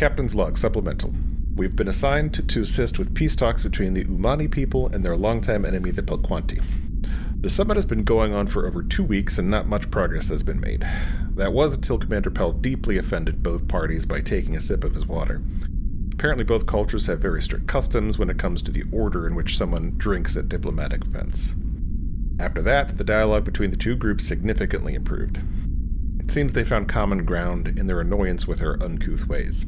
Captain's Log Supplemental. We've been assigned to assist with peace talks between the Umani people and their longtime enemy, the Belquanti. The summit has been going on for over 2 weeks and not much progress has been made. That was until Commander Pell deeply offended both parties by taking a sip of his water. Apparently both cultures have very strict customs when it comes to the order in which someone drinks at diplomatic events. After that, the dialogue between the two groups significantly improved. It seems they found common ground in their annoyance with her uncouth ways.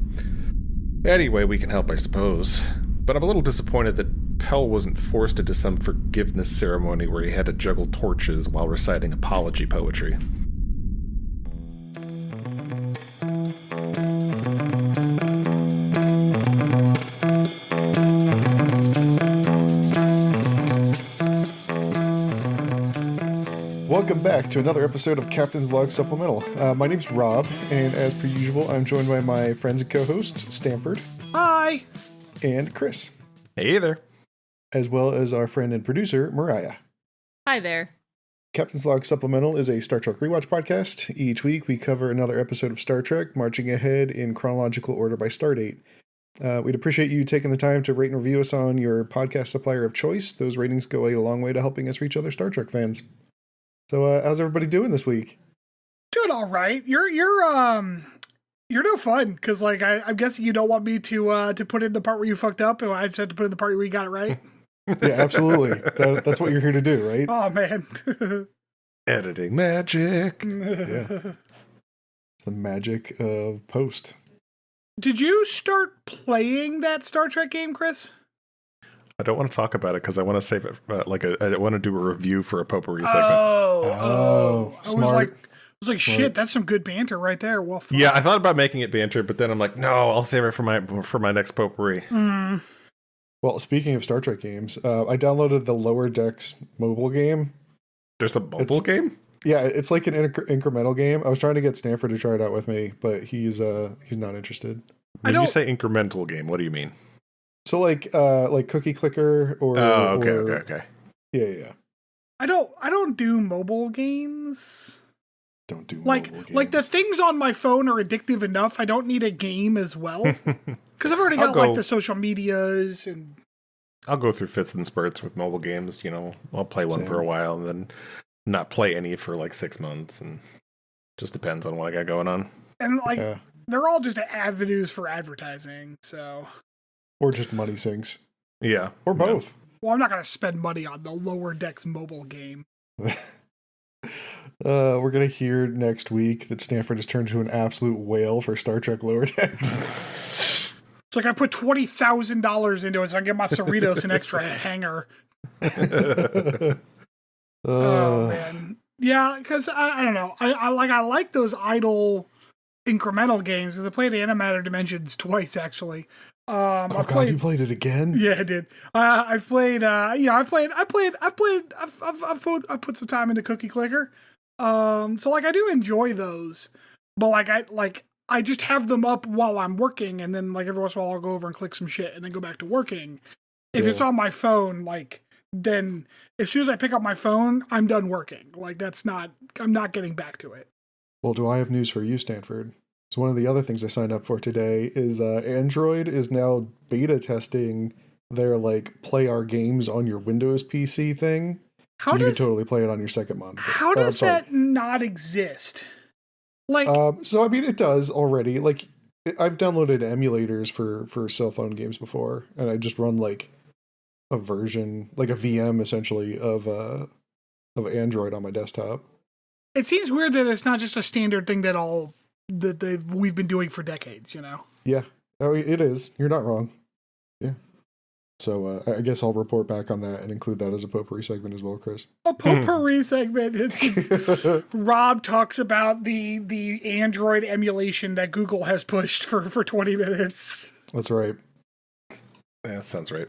Any way we can help, I suppose. But I'm a little disappointed that Pell wasn't forced into some forgiveness ceremony where he had to juggle torches while reciting apology poetry. Welcome back to another episode of Captain's Log Supplemental. My name's Rob, and as per usual, I'm joined by my friends and co-hosts, Stanford. Hi! And Chris. Hey there. As well as our friend and producer, Mariah. Hi there. Captain's Log Supplemental is a Star Trek rewatch podcast. Each week, we cover another episode of Star Trek, marching ahead in chronological order by stardate. We'd appreciate you taking the time to rate and review us on your podcast supplier of choice. Those ratings go a long way to helping us reach other Star Trek fans. So, how's everybody doing this week? Doing all right. You're no fun because, like, I'm guessing you don't want me to put in the part where you fucked up, and I just had to put in the part where you got it right. Yeah, absolutely. That's what you're here to do, right? Oh man, Editing magic. Yeah, it's the magic of post. Did you start playing that Star Trek game, Chris? I don't want to talk about it because I want to save it. I want to do a review for a Potpourri segment. Oh, I smart. was like, shit, that's some good banter right there. Well, fuck. Yeah, I thought about making it banter, but then I'm like, no, I'll save it for my next Potpourri. Well, speaking of Star Trek games, I downloaded the Lower Decks mobile game. There's a mobile game? Yeah, it's like an incremental game. I was trying to get Stanford to try it out with me, but he's not interested. When you say incremental game, what do you mean? So like Cookie Clicker or okay. Yeah. I don't do mobile games. Don't do like mobile games. like the things on my phone are addictive enough. I don't need a game as well because I've already got like the social medias and. I'll go through fits and spurts with mobile games. You know, I'll play one for a while and then not play any for like 6 months, and just depends on what I got going on. And they're all just avenues for advertising, so. Or just money sinks. Yeah. Or both. Yeah. Well, I'm not going to spend money on the Lower Decks mobile game. We're going to hear next week that Stanford has turned into an absolute whale for Star Trek Lower Decks. It's like I put $20,000 into it so I can get my Cerritos an extra hanger. Oh, man. Yeah, because I don't know. I like those idle incremental games because I played Animator Dimensions twice, actually. You played it again? Yeah, I did. I've put some time into Cookie Clicker. So like I do enjoy those, but I just have them up while I'm working, and then like every once in a while I'll go over and click some shit and then go back to working. If it's on my phone, then as soon as I pick up my phone, I'm done working. I'm not getting back to it. Well, do I have news for you, Stanford? So one of the other things I signed up for today is Android is now beta testing their play our games on your Windows PC thing. You can totally play it on your second monitor. How does that not exist? So I mean, it does already. I've downloaded emulators for cell phone games before, and I just run a version, a VM essentially of Android on my desktop. It seems weird that it's not just a standard thing that we've been doing for decades, you know? Yeah. Oh, it is. You're not wrong. Yeah. So I guess I'll report back on that and include that as a Potpourri segment as well, Chris. A Potpourri segment. Rob talks about the Android emulation that Google has pushed for 20 minutes. That's right. Yeah, that sounds right.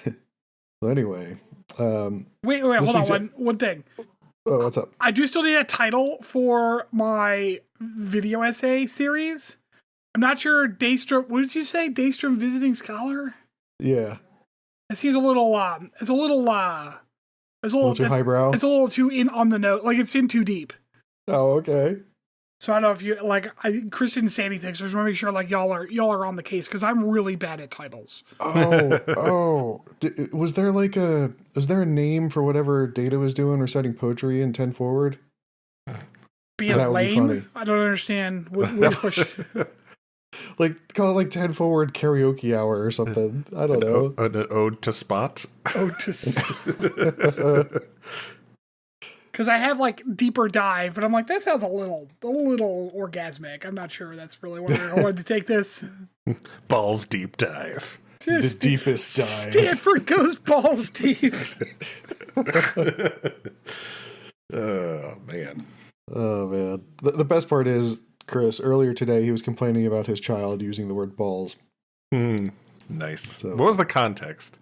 So anyway. Wait, hold on. One thing. Oh, what's up? I do still need a title for my video essay series. I'm not sure. Daystrom, what did you say? Daystrom Visiting Scholar? Yeah. It seems a little too highbrow. It's a little too in on the note. Like it's in too deep. Oh, okay. So I don't know if you like. Chris didn't say anything, so I just want to make sure like y'all are on the case because I'm really bad at titles. Was there a name for whatever Data was doing reciting poetry in 10 Forward? Being lame? I don't understand. Like call it like 10 Forward karaoke hour or something. I don't know. An ode to Spot. Ode to Spot. Because I have like deeper dive, but I'm like, that sounds a little orgasmic. I'm not sure that's really where I wanted to take this. Balls deep dive. The deepest dive. Stanford goes balls deep. Oh man. Oh man. The best part is, Chris, earlier today he was complaining about his child using the word balls. Nice. So, what was the context?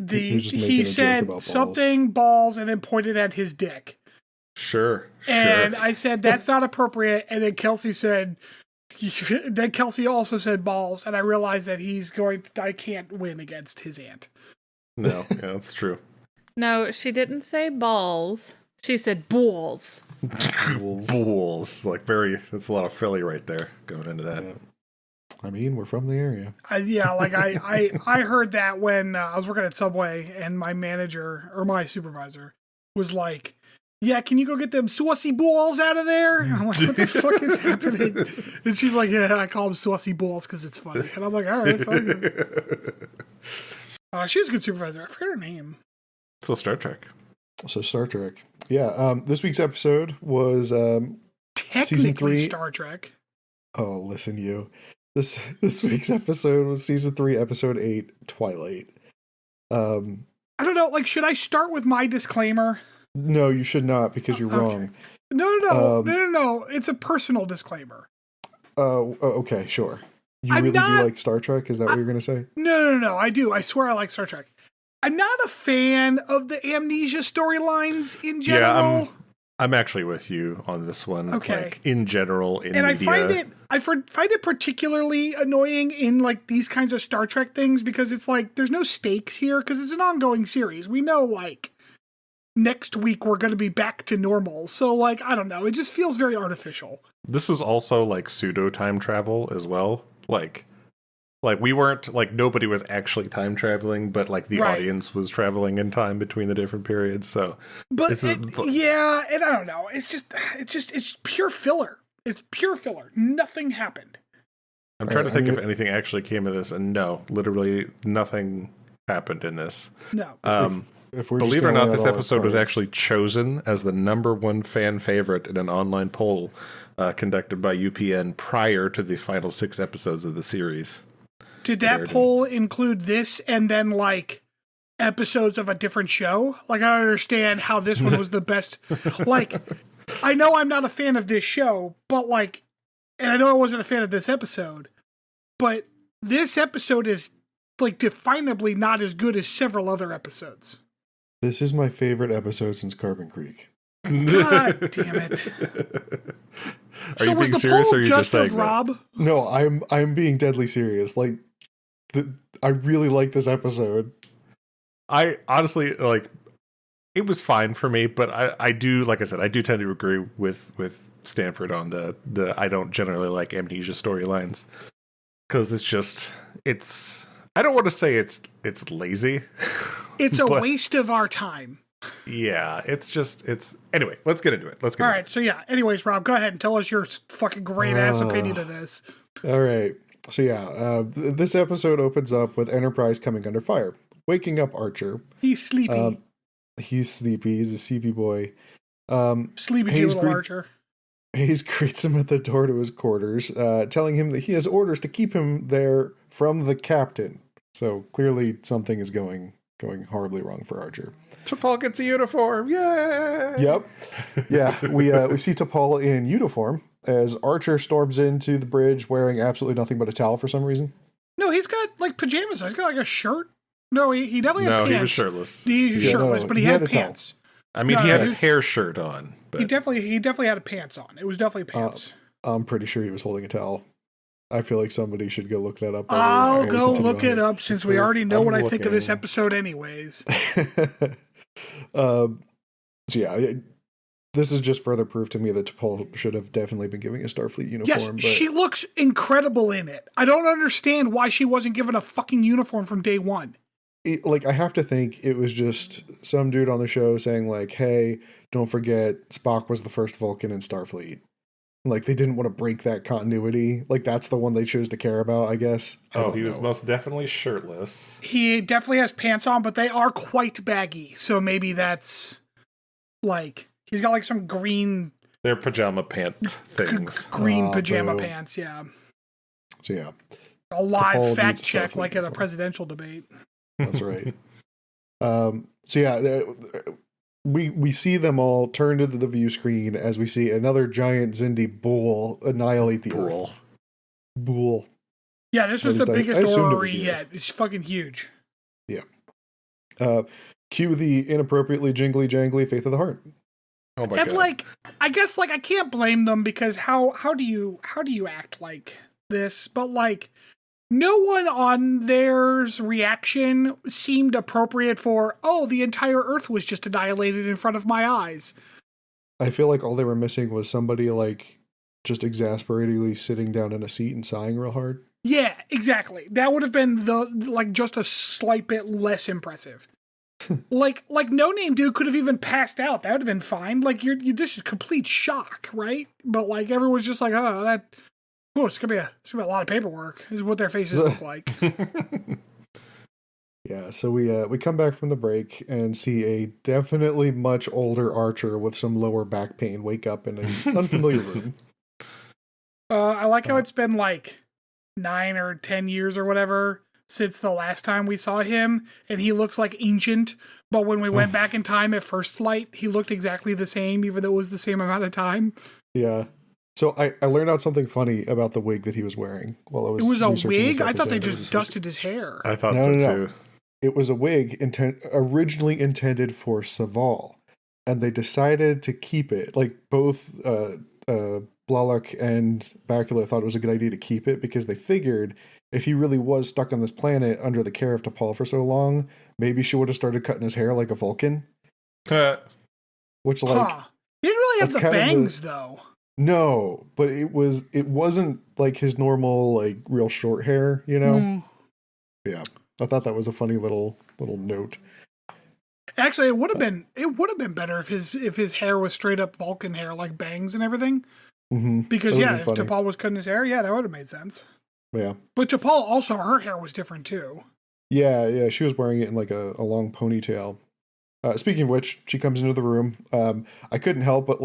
He said something balls and then pointed at his dick. Sure. And I said that's not appropriate. And then Kelsey also said balls, and I realized that I can't win against his aunt. No, yeah, that's true. No, she didn't say balls. She said balls. Bulls. Like that's a lot of Philly right there going into that. Yeah. I mean, we're from the area. I heard that when I was working at Subway, and my manager or my supervisor was like, "Yeah, can you go get them saucy balls out of there?" And I'm like, "What the fuck is happening?" And she's like, "Yeah, I call them saucy balls because it's funny." And I'm like, "All right, fine." She's a good supervisor. I forget her name. So Star Trek. Yeah. This week's episode was season 3 Star Trek. Oh, listen, you. This week's episode was season 3, episode 8, Twilight. I don't know. Like, should I start with my disclaimer? No, you should not, because you're wrong. No. It's a personal disclaimer. Okay, sure. You really do like Star Trek? Is that what you're going to say? No. I do. I swear I like Star Trek. I'm not a fan of the amnesia storylines in general. Yeah, I'm actually with you on this one. Okay. Like, in general, in and media. I find it particularly annoying in like these kinds of Star Trek things because it's like there's no stakes here because it's an ongoing series. We know like next week we're going to be back to normal. So like I don't know, it just feels very artificial. This is also like pseudo time travel as well. Like we weren't like nobody was actually time traveling, but like the audience was traveling in time between the different periods. So, and I don't know. It's pure filler. It's pure filler. Nothing happened. I'm trying to think if anything actually came of this, and no, literally nothing happened in this. No. If we're believe it or not, this episode was actually chosen as the #1 fan favorite in an online poll conducted by UPN prior to the final 6 episodes of the series. Did that poll include this and then like episodes of a different show? Like I don't understand how this one was the best. Like I know I'm not a fan of this show, but like, and I know I wasn't a fan of this episode, but this episode is like definably not as good as several other episodes. This is my favorite episode since Carbon Creek. God damn it. Are you being serious or are you just saying Rob? No, I'm being deadly serious. Like, I really like this episode. I honestly, like, it was fine for me, but I do, like I said, I do tend to agree with Stanford on the I don't generally like amnesia storylines. Because it's I don't want to say it's lazy. It's a waste of our time. Yeah, anyway, let's get into it. All right, so yeah, anyways, Rob, go ahead and tell us your fucking great ass opinion of this. All right. So yeah, this episode opens up with Enterprise coming under fire, waking up Archer. He's sleepy. He's sleepy. He's a sleepy boy. Sleepy little Archer. Hayes greets him at the door to his quarters, telling him that he has orders to keep him there from the captain. So clearly something is going horribly wrong for Archer. T'Pol gets a uniform. Yay! Yep. Yeah, we see T'Pol in uniform as Archer storms into the bridge wearing absolutely nothing but a towel for some reason. No, he's got like pajamas. He's got like a shirt. No, he definitely had pants. No, he was shirtless. He's shirtless, but he had pants. I mean, he had his hair shirt on. But... He definitely had pants on. It was definitely pants. I'm pretty sure he was holding a towel. I feel like somebody should go look that up. I'll go look it up since we already know what I think of this episode anyways. So yeah, This is just further proof to me that T'Pol should have definitely been giving a Starfleet uniform. Yes, but she looks incredible in it. I don't understand why she wasn't given a fucking uniform from day one. I have to think it was just some dude on the show saying like, hey, don't forget Spock was the first Vulcan in Starfleet. Like, they didn't want to break that continuity. Like, that's the one they chose to care about, I guess. He was most definitely shirtless. He definitely has pants on, but they are quite baggy. So maybe that's like, he's got like some green. They're pajama pant things. Green pajama pants, yeah. So, yeah. A live fact check like at a presidential debate. That's right. So, yeah, we see them all turn to the view screen as we see another giant Xindi bull annihilate the Earth. Bull. Yeah, this was the biggest orrery yet. It's fucking huge. Yeah. Cue the inappropriately jingly jangly Faith of the Heart. Oh my God. God. I guess I can't blame them because how do you act like this? But no one on theirs reaction seemed appropriate for, the entire Earth was just annihilated in front of my eyes. I feel like all they were missing was somebody just exasperatingly sitting down in a seat and sighing real hard. Yeah, exactly. That would have been just a slight bit less impressive. like No Name Dude could have even passed out. That would have been fine. This is complete shock, right? But everyone's just like, it's gonna be a lot of paperwork. Is what their faces look like. Yeah, so we come back from the break and see a definitely much older Archer with some lower back pain wake up in an unfamiliar room. I like how it's been 9 or 10 years or whatever since the last time we saw him, and he looks ancient. But when we went back in time at First Flight, he looked exactly the same, even though it was the same amount of time. Yeah. So I learned out something funny about the wig that he was wearing while I was. It was a researching wig? I thought they just dusted his hair. I thought so too. It was a wig originally intended for Saval, and they decided to keep it. Both Blalock and Bakula thought it was a good idea to keep it because they figured if he really was stuck on this planet under the care of T'Pol for so long, maybe she would have started cutting his hair like a Vulcan. Which he didn't really have the bangs though. No, but it wasn't his normal real short hair, you know? Yeah. I thought that was a funny little note. Actually, it would have been better if his hair was straight up Vulcan hair, like bangs and everything. Mm-hmm. Because if T'Pol was cutting his hair, that would have made sense. Yeah. But T'Pol also, her hair was different too. Yeah, she was wearing it in a long ponytail. Speaking of which, she comes into the room. I couldn't help but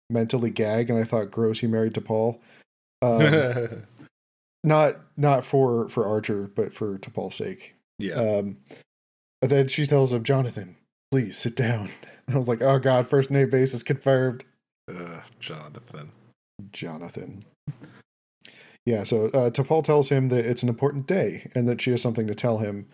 mentally gag, and I thought, gross, he married T'Pol. Not for Archer, but for T'Pol's sake. Yeah. And then she tells him, Jonathan, please sit down. And I was like, oh God, first name basis confirmed. Jonathan. Yeah, so T'Pol tells him that it's an important day and that she has something to tell him.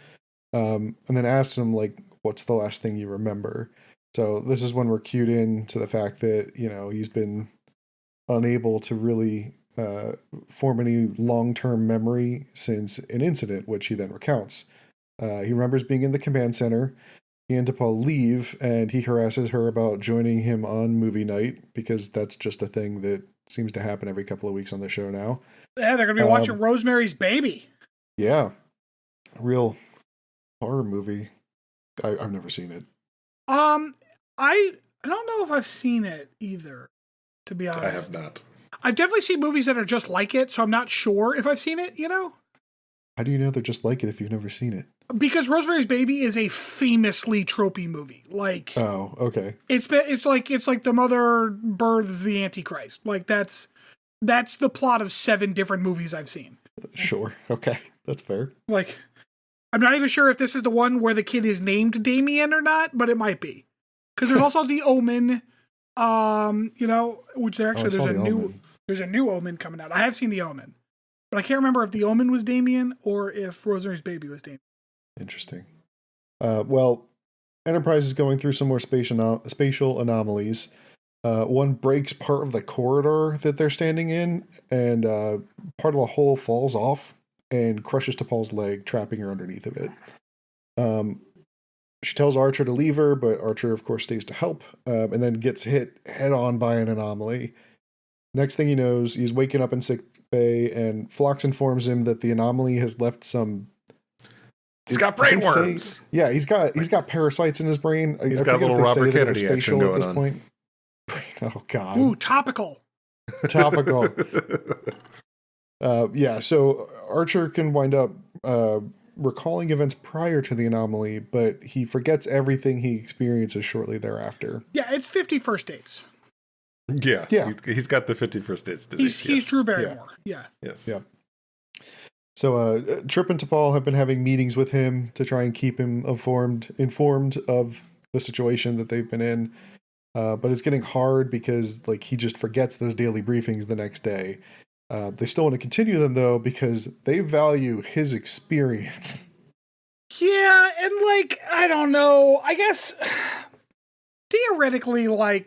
And then asks him, what's the last thing you remember? So this is when we're cued in to the fact that, he's been unable to really form any long-term memory since an incident, which he then recounts. He remembers being in the command center. He and T'Pol leave, and he harasses her about joining him on movie night, because that's just a thing that seems to happen every couple of weeks on the show now. Yeah, they're going to be watching Rosemary's Baby. Yeah. Real horror movie. I've never seen it. I don't know if I've seen it either, to be honest. I have not. I've definitely seen movies that are just like it, so I'm not sure if I've seen it, How do you know they're just like it if you've never seen it? Because Rosemary's Baby is a famously tropey movie. Oh, okay. It's like the mother births the Antichrist. That's the plot of 7 different movies I've seen. Sure. Okay. That's fair. I'm not even sure if this is the one where the kid is named Damien or not, but it might be. Because there's also The Omen, which there's a new Omen coming out. I have seen The Omen, but I can't remember if The Omen was Damien or if Rosemary's Baby was Damien. Interesting. Well, Enterprise is going through some more spatial anomalies. One breaks part of the corridor that they're standing in, and part of a hole falls off and crushes T'Pol's leg, trapping her underneath of it. She tells Archer to leave her, but Archer, of course, stays to help, and then gets hit head on by an anomaly. Next thing he knows, he's waking up in sick bay, and Phlox informs him that the anomaly has left some. He's got brain worms. Yeah, he's got parasites in his brain. He's got a little Robert Kennedy action going on. Point. Oh God! Ooh, topical. Topical. So Archer can wind up recalling events prior to the anomaly, but he forgets everything he experiences shortly thereafter. Yeah, it's 50 first dates. Yeah. He's got the 51st dates disease. He's Drew Barrymore. Yeah. Yes. Yeah. So Trip and T'Pol have been having meetings with him to try and keep him informed of the situation that they've been in. But it's getting hard because he just forgets those daily briefings the next day. They still want to continue them though because they value his experience. Yeah, and I don't know. I guess theoretically, I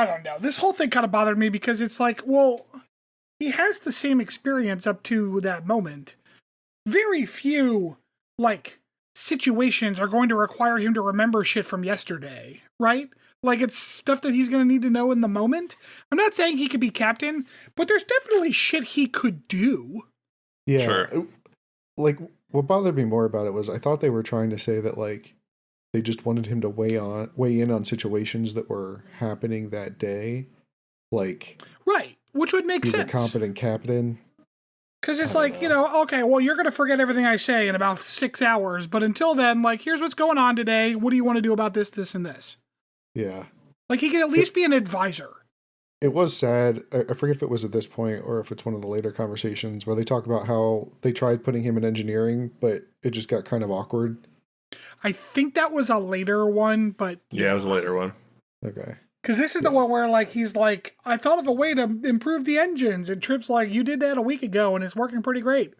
don't know. This whole thing kind of bothered me because it's he has the same experience up to that moment. Very few situations are going to require him to remember shit from yesterday, right? It's stuff that he's going to need to know in the moment. I'm not saying he could be captain, but there's definitely shit he could do. Yeah. Sure. What bothered me more about it was I thought they were trying to say that they just wanted him to weigh in on situations that were happening that day. Right. Which would make sense. He's a competent captain. Because it's okay, well, you're going to forget everything I say in about 6 hours, but until then, here's what's going on today. What do you want to do about this, this, and this? Yeah. He can at least be an advisor. It was sad. I forget if it was at this point or if it's one of the later conversations where they talk about how they tried putting him in engineering, but it just got kind of awkward. I think that was a later one, but... Yeah, it was a later one. Okay. Because this is the one where, he's I thought of a way to improve the engines, and Trip's you did that a week ago, and it's working pretty great.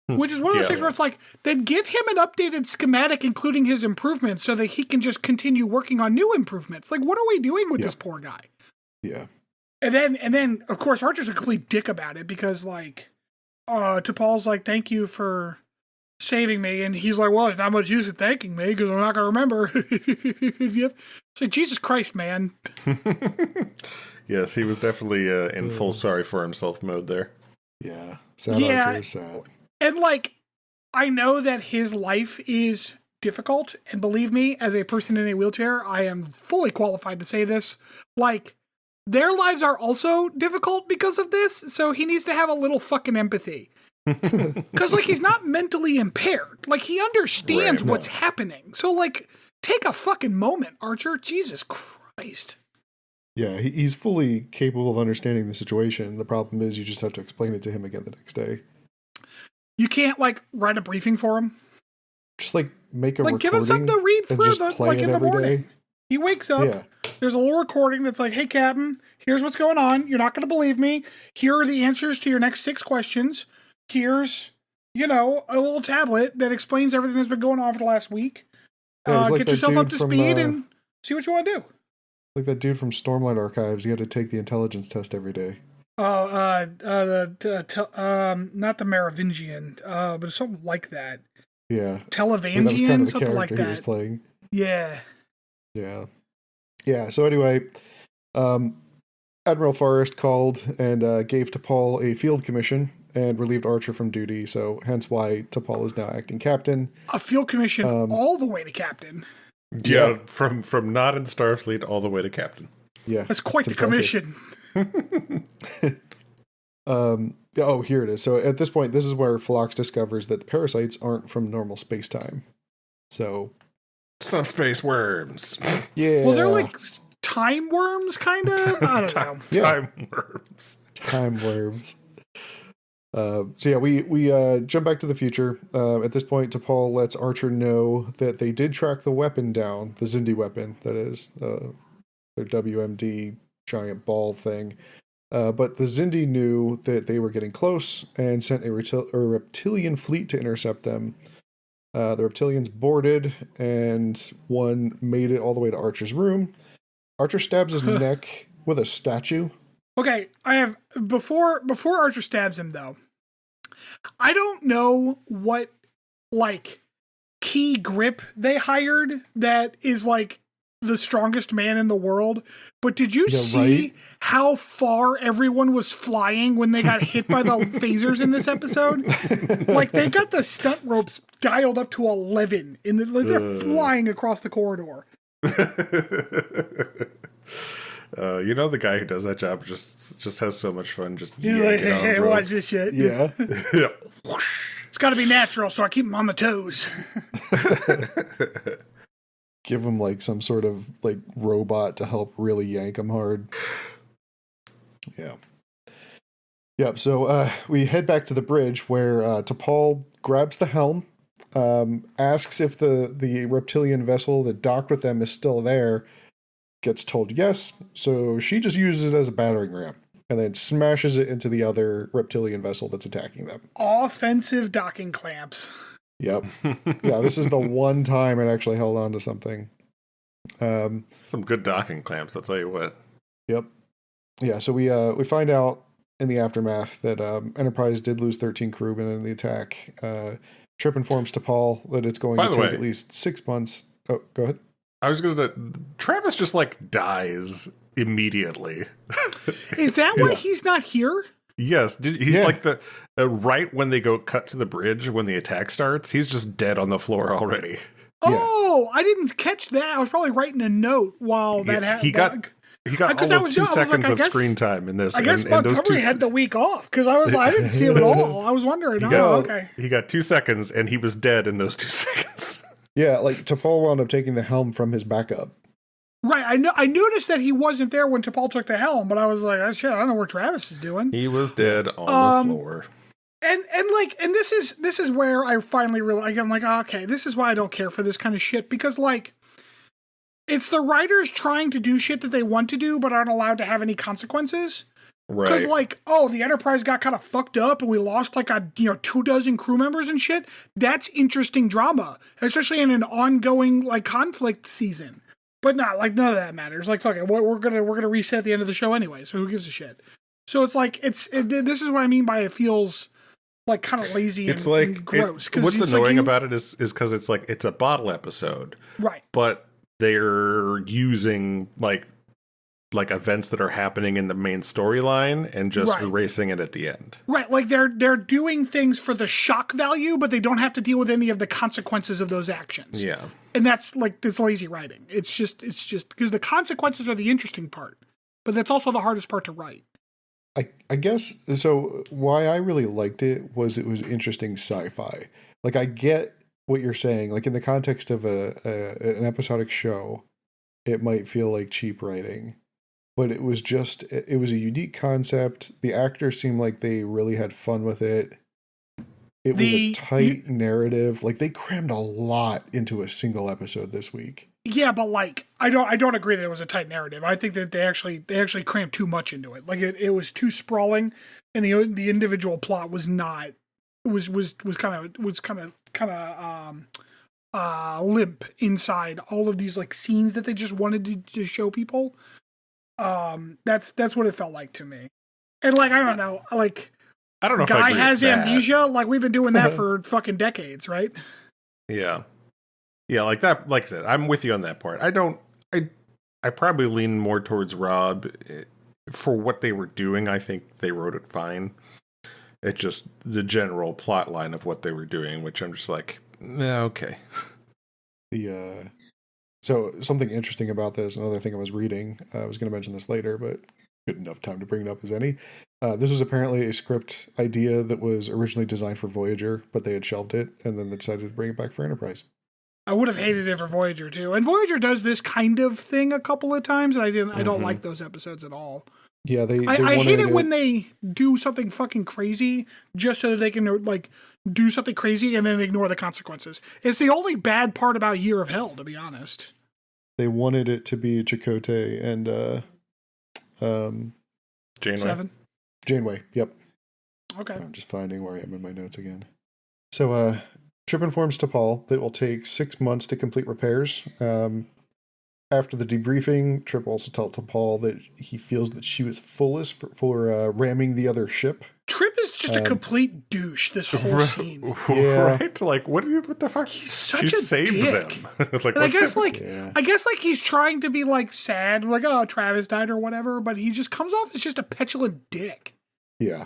Which is one of those things where it's then give him an updated schematic, including his improvements, so that he can just continue working on new improvements. What are we doing with this poor guy? Yeah. And then, of course, Archer's a complete dick about it, because, T'Pol's thank you for saving me, and he's well, there's not much use in thanking me, because I'm not going to remember. It's Jesus Christ, man. Yes, he was definitely in full sorry for himself mode there. Yeah. Sad Archer, sad. And I know that his life is difficult, and believe me, as a person in a wheelchair, I am fully qualified to say this. Their lives are also difficult because of this, so he needs to have a little fucking empathy. Because, he's not mentally impaired. He understands what's happening. So, take a fucking moment, Archer. Jesus Christ. Yeah, he's fully capable of understanding the situation. The problem is you just have to explain it to him again the next day. You can't, write a briefing for him? Just, make a recording. Give him something to read through, in the morning. Day. He wakes up. Yeah. There's a little recording that's hey, Captain, here's what's going on. You're not going to believe me. Here are the answers to your next 6 questions. Here's, a little tablet that explains everything that's been going on for the last week. Get yourself up to speed and see what you want to do. Like that dude from Stormlight Archives. He had to take the intelligence test every day. Not the Merovingian, but something like that. Yeah. Televangian, something like that. He was playing. Yeah. Yeah. Yeah. So anyway, Admiral Forrest called and gave T'Pol a field commission and relieved Archer from duty. So hence why T'Pol is now acting captain. A field commission all the way to captain. Yeah, from not in Starfleet all the way to captain. Yeah. That's quite the commission. Here it is. So at this point, this is where Phlox discovers that the parasites aren't from normal space-time. So some space worms. Yeah. Well, they're time worms, kind of? I don't know. Time worms. Time worms. We jump back to the future. At this point, T'Pol lets Archer know that they did track the weapon down, the Xindi weapon, that is, their WMD giant ball thing. But the Xindi knew that they were getting close and sent a reptilian fleet to intercept them. The reptilians boarded, and one made it all the way to Archer's room. Archer stabs his neck with a statue. Okay, I have before Archer stabs him though. I don't know what key grip they hired that is like the strongest man in the world. But did you see how far everyone was flying when they got hit by the phasers in this episode? Like, they got the stunt ropes dialed up to 11 they're flying across the corridor. The guy who does that job just has so much fun. Just like, hey, watch this shit. Yeah. Yeah. It's got to be natural, so I keep him on the toes. Give him like some sort of like robot to help really yank him hard. Yeah. Yep. So we head back to the bridge where T'Pol grabs the helm, asks if the reptilian vessel that docked with them is still there. Gets told yes, so she just uses it as a battering ram and then smashes it into the other reptilian vessel that's attacking them. Offensive docking clamps. Yep. Yeah, this is the one time it actually held on to something. Some good docking clamps, I'll tell you what. Yep. Yeah, so we find out in the aftermath that Enterprise did lose 13 crewmen in the attack. Trip informs T'Pol that it's going to take at least 6 months. Oh, go ahead. I was gonna. Travis just like dies immediately. Is that why he's not here? Yes, he's like the right when they go cut to the bridge when the attack starts. He's just dead on the floor already. Oh, I didn't catch that. I was probably writing a note while that happened. He got all of 2 seconds of screen time in this. I guess Potpourri had the week off because I didn't see him at all. I was wondering. Okay. He got 2 seconds and he was dead in those 2 seconds. Yeah, like T'Pol wound up taking the helm from his backup. Right, I noticed that he wasn't there when T'Pol took the helm, but I was like, oh, shit, I don't know what Travis is doing. He was dead on the floor. And this is where I finally realized, I'm like, okay, this is why I don't care for this kind of shit, because like, it's the writers trying to do shit that they want to do, but aren't allowed to have any consequences. Right. Because like, the Enterprise got kind of fucked up and we lost like 24 crew members and shit. That's interesting drama, especially in an ongoing like conflict season. But not like none of that matters. Like, fuck it, we're gonna reset the end of the show anyway. So who gives a shit? So it's like this is what I mean by it feels like kind of lazy. It's and gross. What's annoying about it is because it's like it's a bottle episode, right? But they're using like events that are happening in the main storyline and just erasing it at the end. Right, like they're doing things for the shock value, but they don't have to deal with any of the consequences of those actions. Yeah. And that's like this lazy writing. It's just because the consequences are the interesting part, but that's also the hardest part to write. I guess so. Why I really liked it was interesting sci-fi. Like, I get what you're saying. Like, in the context of an episodic show, it might feel like cheap writing. But it was a unique concept. The actors seemed like they really had fun with it. It was a tight narrative. Like, they crammed a lot into a single episode this week. Yeah, but like, I don't agree that it was a tight narrative. I think that they actually crammed too much into it. Like, it was too sprawling, and the individual plot was not was kind of limp inside all of these like scenes that they just wanted to show people. That's what it felt like to me. And like, I don't know if guy has amnesia. Like, we've been doing that for fucking decades, right? Yeah. Yeah, like that. Like I said, I'm with you on that part. I probably lean more towards Rob for what they were doing. I think they wrote it fine. It's just the general plot line of what they were doing, which I'm just like, okay. So something interesting about this, another thing I was reading, I was going to mention this later, but good enough time to bring it up as any. This was apparently a script idea that was originally designed for Voyager, but they had shelved it, and then they decided to bring it back for Enterprise. I would have hated it for Voyager too, and Voyager does this kind of thing a couple of times, and I don't like those episodes at all. Yeah, I hate it when they do something fucking crazy just so that they can like do something crazy and then ignore the consequences. It's the only bad part about Year of Hell, to be honest. They wanted it to be Chakotay and Janeway. 7. Janeway, yep. Okay. I'm just finding where I am in my notes again. So Trip informs T'Pol that it will take 6 months to complete repairs. After the debriefing, Trip also tells T'Pol that he feels that she was foolish for ramming the other ship. Trip is just a complete douche this whole scene. Yeah. Right? Like, what the fuck? He's such She a saved dick. them. Like, And I guess what- I guess he's trying to be like sad, like, oh, Travis died or whatever, but he just comes off as just a petulant dick. Yeah.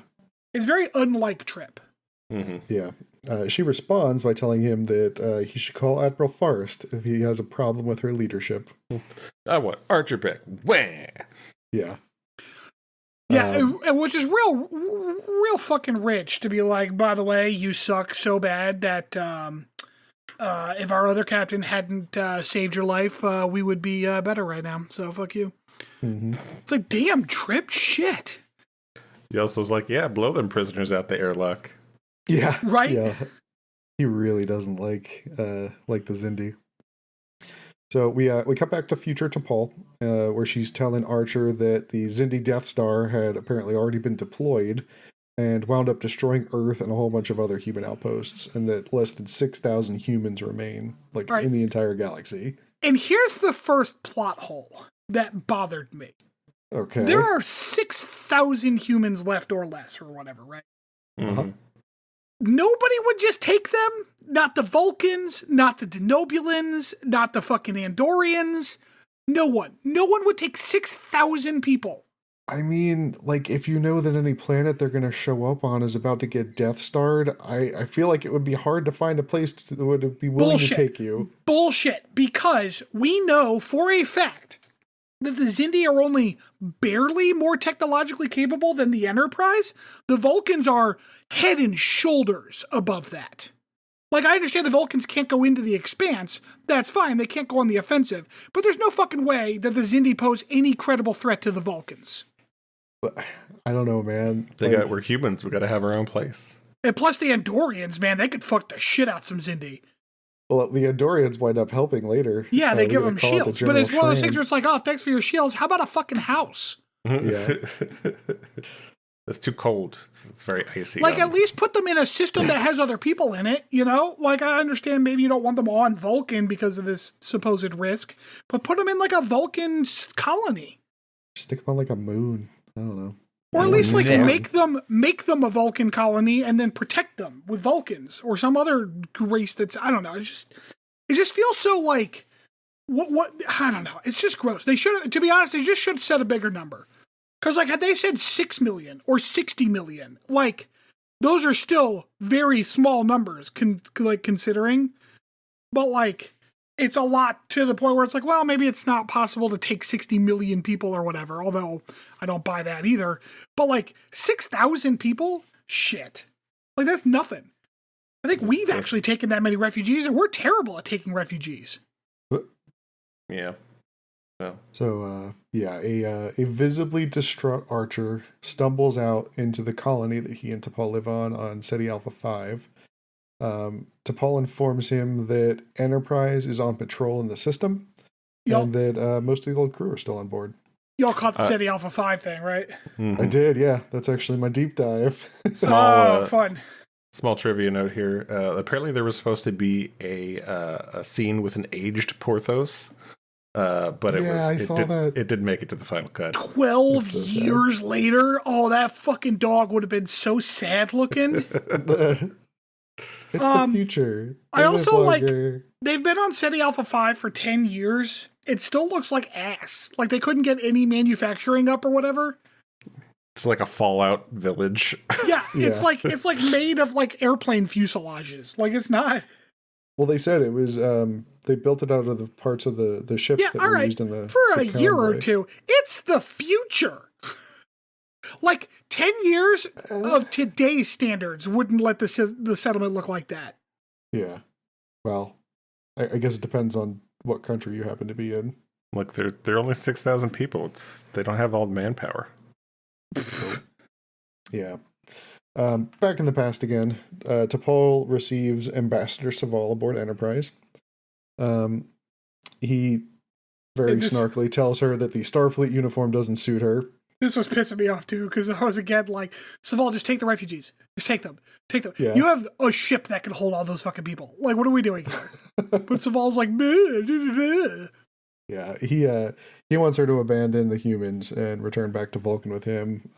It's very unlike Trip. Mhm. Yeah. She responds by telling him that he should call Admiral Forrest if he has a problem with her leadership. I want Archer back. Wah! Yeah. Yeah, and which is real fucking rich to be like, by the way, you suck so bad that if our other captain hadn't saved your life, we would be better right now. So fuck you. Mm-hmm. It's like, damn, Trip, shit. He also was like, yeah, blow them prisoners out the airlock. Yeah. Right? Yeah. He really doesn't like the Xindi. So we cut back to future T'Pol, where she's telling Archer that the Xindi Death Star had apparently already been deployed and wound up destroying Earth and a whole bunch of other human outposts, and that less than 6,000 humans remain, Right. in the entire galaxy. And here's the first plot hole that bothered me. Okay. There are 6,000 humans left or less or whatever, right? Uh-huh. Mhm. Nobody would just take them? Not the Vulcans, not the Denobulans, not the fucking Andorians. No one. No one would take 6,000 people. I mean, if you know that any planet they're going to show up on is about to get Death Starred, I feel like it would be hard to find a place that would be willing Bullshit. to take you. Bullshit. Because we know for a fact that the Xindi are only barely more technologically capable than the Enterprise. The Vulcans are head and shoulders above that. Like, I understand the Vulcans can't go into the Expanse. That's fine. They can't go on the offensive. But there's no fucking way that the Xindi pose any credible threat to the Vulcans. But I don't know, man. We're humans. We got to have our own place. And plus the Andorians, man, they could fuck the shit out some Xindi. Well, the Andorians wind up helping later. Yeah, they We give gotta them call out the shields. But it's one of those General things where it's like, oh, thanks for your shields. How about a fucking house? Yeah. It's too cold. It's very icy. Like, at least put them in a system that has other people in it, you know? Like, I understand maybe you don't want them on Vulcan because of this supposed risk, but put them in, like, a Vulcan colony. Stick them on a moon. I don't know. Or at least, like, Yeah. make them a Vulcan colony and then protect them with Vulcans or some other race that's, I don't know. It just feels so, like, what, I don't know. It's just gross. They should, to be honest, they just should set a bigger number. Because, like, had they said 6 million or 60 million, like, those are still very small numbers, considering. But, like, it's a lot to the point where it's like, well, maybe it's not possible to take 60 million people or whatever, although I don't buy that either. But, like, 6,000 people? Shit. Like, that's nothing. I think we've actually taken that many refugees, and we're terrible at taking refugees. Yeah. No. So, a visibly distraught Archer stumbles out into the colony that he and T'Pol live on Seti Alpha V. T'Pol informs him that Enterprise is on patrol in the system, and that most of the old crew are still on board. Y'all caught the Seti Alpha V thing, right? Mhm. I did, yeah. That's actually my deep dive. Fun. Small trivia note here. Apparently, there was supposed to be a scene with an aged Porthos, but I saw that. It didn't make it to the final cut. 12 That's so sad. years later, oh, that fucking dog would have been so sad looking. It's the future. I They also, live like, longer. they've been on Seti Alpha V for 10 years. It still looks like ass. Like they couldn't get any manufacturing up or whatever. It's like a Fallout village. Yeah, Yeah. it's like made of like airplane fuselages. Like it's not. Well, they said it was. They built it out of the parts of the ships Yeah, that all were right. used in the For a the year or convoy. two, it's the future. Like 10 years of today's standards wouldn't let the settlement look like that. Yeah. Well, I guess it depends on what country you happen to be in. Look, they're only 6,000 people. They don't have all the manpower. Yeah. Back in the past again, T'Pol receives Ambassador Saval aboard Enterprise. He very And this- snarkily tells her that the Starfleet uniform doesn't suit her. This was pissing me off too, because I was again like, Saval, just take the refugees. Just take them. Take them. Yeah. You have a ship that can hold all those fucking people. Like, what are we doing here? But Saval's like, bleh, bleh, bleh. Yeah, he wants her to abandon the humans and return back to Vulcan with him.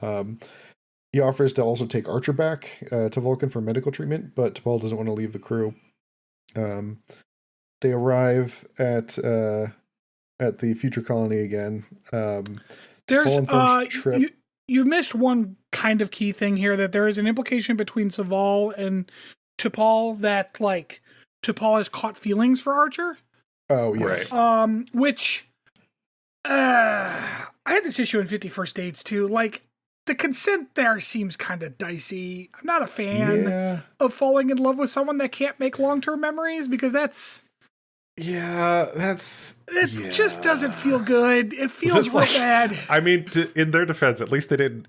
He offers to also take Archer back to Vulcan for medical treatment, but T'Pol doesn't want to leave the crew. They arrive at the future colony again. There's Trip. you missed one kind of key thing here, that there is an implication between Saval and T'Pol that like T'Pol has caught feelings for Archer. Oh yes. Right. Which I had this issue in 50 First Dates too. Like, the consent there seems kind of dicey. I'm not a fan of falling in love with someone that can't make long-term memories, because it just doesn't feel good. It feels real bad. I mean, in their defense, at least they didn't,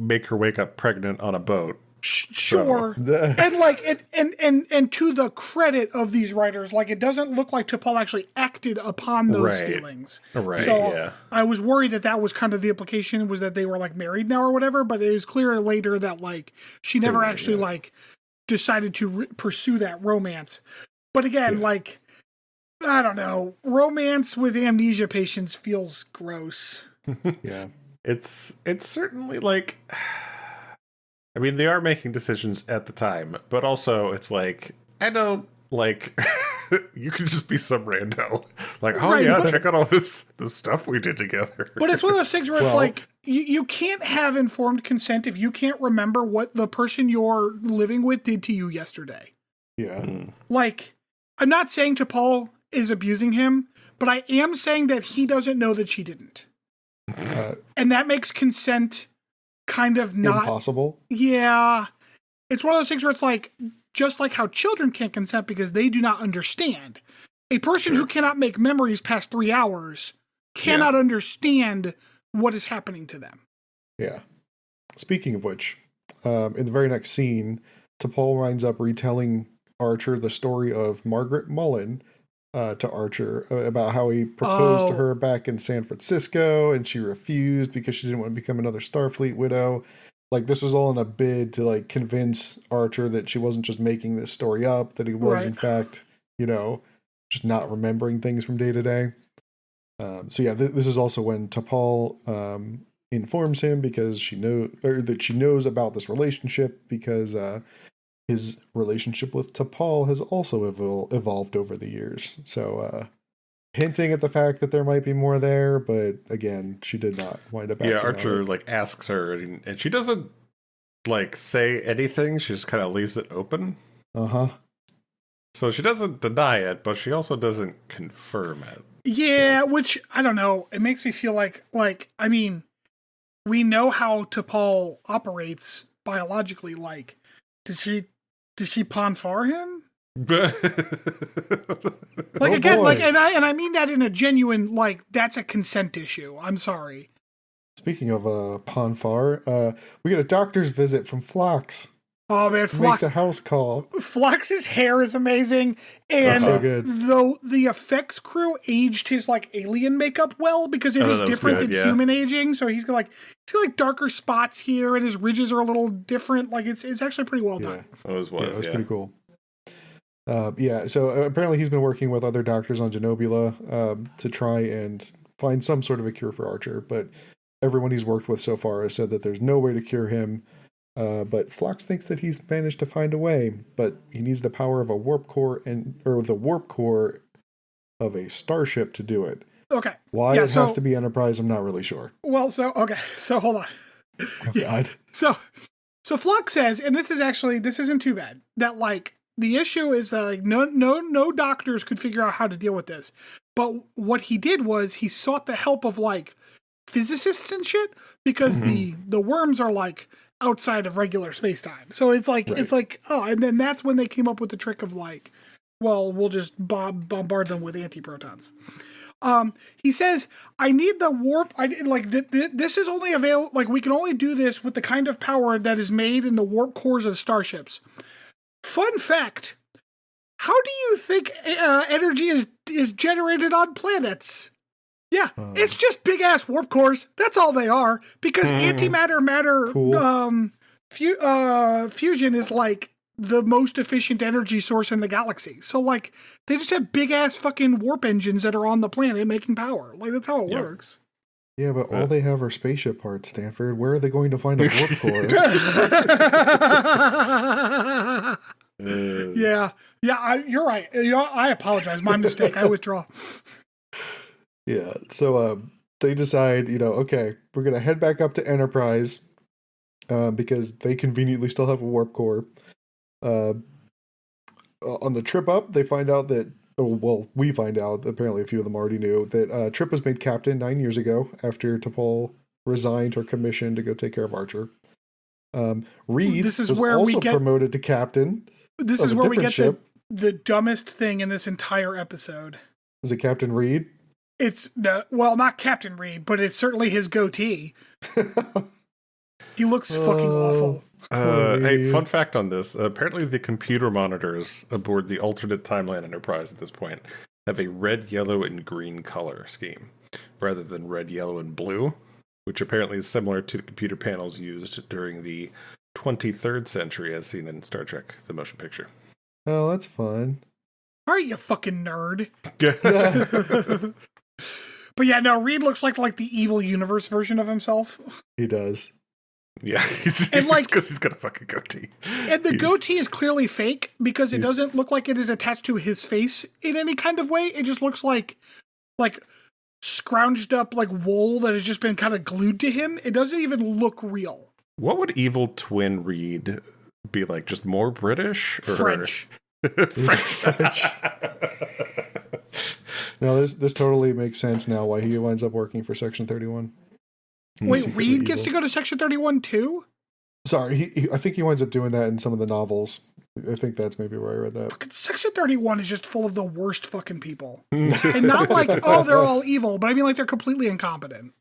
make her wake up pregnant on a boat. Sure. So. and to the credit of these writers, like, it doesn't look like T'Pol actually acted upon those feelings. Right. So I was worried that was kind of the implication, was that they were like married now or whatever, but it was clear later that like she never actually like decided to pursue that romance. But again, like, I don't know, romance with amnesia patients feels gross. Yeah. It's certainly like, I mean, they are making decisions at the time, but also it's like, I don't like, you could just be some rando. Like, check out all this stuff we did together. But it's one of those things where it's like, you can't have informed consent if you can't remember what the person you're living with did to you yesterday. Yeah. Like, I'm not saying T'Pol is abusing him, but I am saying that he doesn't know that she didn't. And that makes consent kind of not impossible. Yeah. It's one of those things where it's like, just like how children can't consent because they do not understand. A person who cannot make memories past 3 hours cannot understand what is happening to them. Yeah. Speaking of which, in the very next scene, T'Pol winds up retelling Archer the story of Margaret Mullen to Archer about how he proposed to her back in San Francisco and she refused because she didn't want to become another Starfleet widow. Like, this was all in a bid to like convince Archer that she wasn't just making this story up, that he was in fact, just not remembering things from day to day. This is also when T'Pol informs him because she knows about this relationship, because his relationship with T'Pol has also evolved over the years. So, hinting at the fact that there might be more there, but again, she did not wind up. Yeah, Archer like asks her, and she doesn't like say anything. She just kind of leaves it open. So she doesn't deny it, but she also doesn't confirm it. Yeah, which I don't know. It makes me feel like I mean, we know how T'Pol operates biologically. Like, does she Ponfar him? Like, again, like, and I mean that in a genuine, like, that's a consent issue. I'm sorry. Speaking of Ponfar, we get a doctor's visit from Phlox. Oh man, Phlox makes a house call. Phlox's hair is amazing, and so good. Though the effects crew aged his like alien makeup well, because it is different than human aging. So he's got like darker spots here, and his ridges are a little different. Like, it's actually pretty well done. It was pretty cool. So apparently he's been working with other doctors on Genobula to try and find some sort of a cure for Archer, but everyone he's worked with so far has said that there's no way to cure him. But Phlox thinks that he's managed to find a way, but he needs the power of a warp core or the warp core of a starship to do it. Okay. Why it has to be Enterprise, I'm not really sure. Well, so hold on. Oh God. So Phlox says, and this isn't too bad, that like the issue is that like no doctors could figure out how to deal with this. But what he did was he sought the help of like physicists and shit, because the worms are like outside of regular space-time. So it's like and then that's when they came up with the trick of like, well, we'll just bombard them with antiprotons. He says, I need the warp. This is only available. Like, we can only do this with the kind of power that is made in the warp cores of starships. Fun fact: how do you think energy is generated on planets? Yeah, it's just big ass warp cores. That's all they are. Because antimatter matter fusion is like the most efficient energy source in the galaxy. So, like, they just have big-ass fucking warp engines that are on the planet making power. Like, that's how it works. Yeah, but all they have are spaceship parts, Stanford. Where are they going to find a warp core? Yeah, you're right. I apologize. My mistake. I withdraw. Yeah, so they decide, okay, we're going to head back up to Enterprise because they conveniently still have a warp core. On the trip up, they find out that, we find out, apparently a few of them already knew, that Trip was made captain 9 years ago after T'Pol resigned her commission to go take care of Archer. Reed This is was also also promoted to captain. This is where we get the dumbest thing in this entire episode. Is it Captain Reed? It's, not Captain Reed, but it's certainly his goatee. He looks fucking awful. Hey, fun fact on this. Apparently the computer monitors aboard the alternate timeline Enterprise at this point have a red, yellow, and green color scheme, rather than red, yellow, and blue, which apparently is similar to the computer panels used during the 23rd century as seen in Star Trek, the motion picture. Oh, that's fun. All right, you fucking nerd. But yeah, no, Reed looks like the evil universe version of himself. He does. Yeah, because he's got a fucking goatee. And the goatee is clearly fake because it doesn't look like it is attached to his face in any kind of way. It just looks like scrounged up like wool that has just been kind of glued to him. It doesn't even look real. What would evil twin Reed be like? Just more British? Or French. French. No, this totally makes sense now why he winds up working for Section 31. Wait, Reed gets to go to Section 31 too? Sorry, I think he winds up doing that in some of the novels. I think that's maybe where I read that. Fucking Section 31 is just full of the worst fucking people. And not like, they're all evil, but I mean like they're completely incompetent.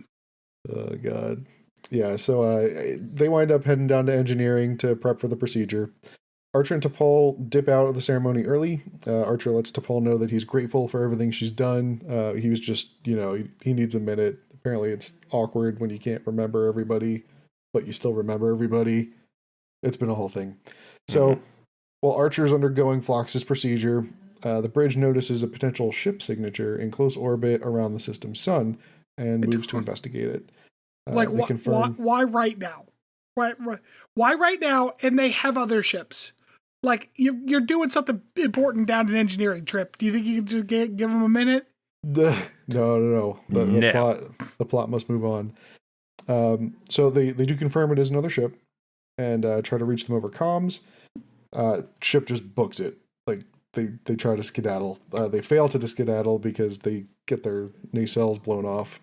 Oh, God. Yeah, so they wind up heading down to engineering to prep for the procedure. Archer and T'Pol dip out of the ceremony early. Archer lets T'Pol know that he's grateful for everything she's done. He was just, he needs a minute. Apparently it's awkward when you can't remember everybody, but you still remember everybody. It's been a whole thing. So while Archer's undergoing Phlox's procedure, the bridge notices a potential ship signature in close orbit around the system's sun and moves to investigate it. Why right now? Why right now? And they have other ships. Like, you're doing something important down an engineering trip. Do you think you can just give them a minute? No. The plot must move on. So they do confirm it is another ship and try to reach them over comms. Ship just books it. Like, they try to skedaddle. They fail to skedaddle because they get their nacelles blown off.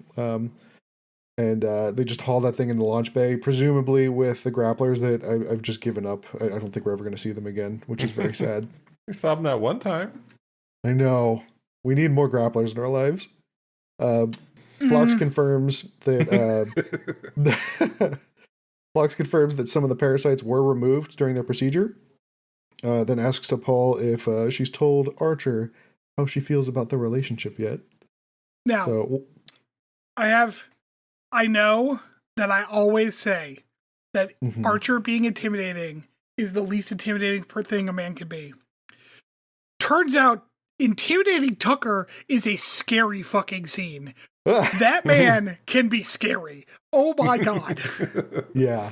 And they just haul that thing in the launch bay, presumably with the grapplers that I've just given up. I don't think we're ever going to see them again, which is very sad. We saw them that one time. I know. We need more grapplers in our lives. Phlox confirms that Phlox confirms that some of the parasites were removed during their procedure. Then asks T'Pol if she's told Archer how she feels about the relationship yet. Now, so, I know that I always say that Archer being intimidating is the least intimidating thing a man could be. Turns out, intimidating Tucker is a scary fucking scene. That man can be scary. Oh my God. Yeah.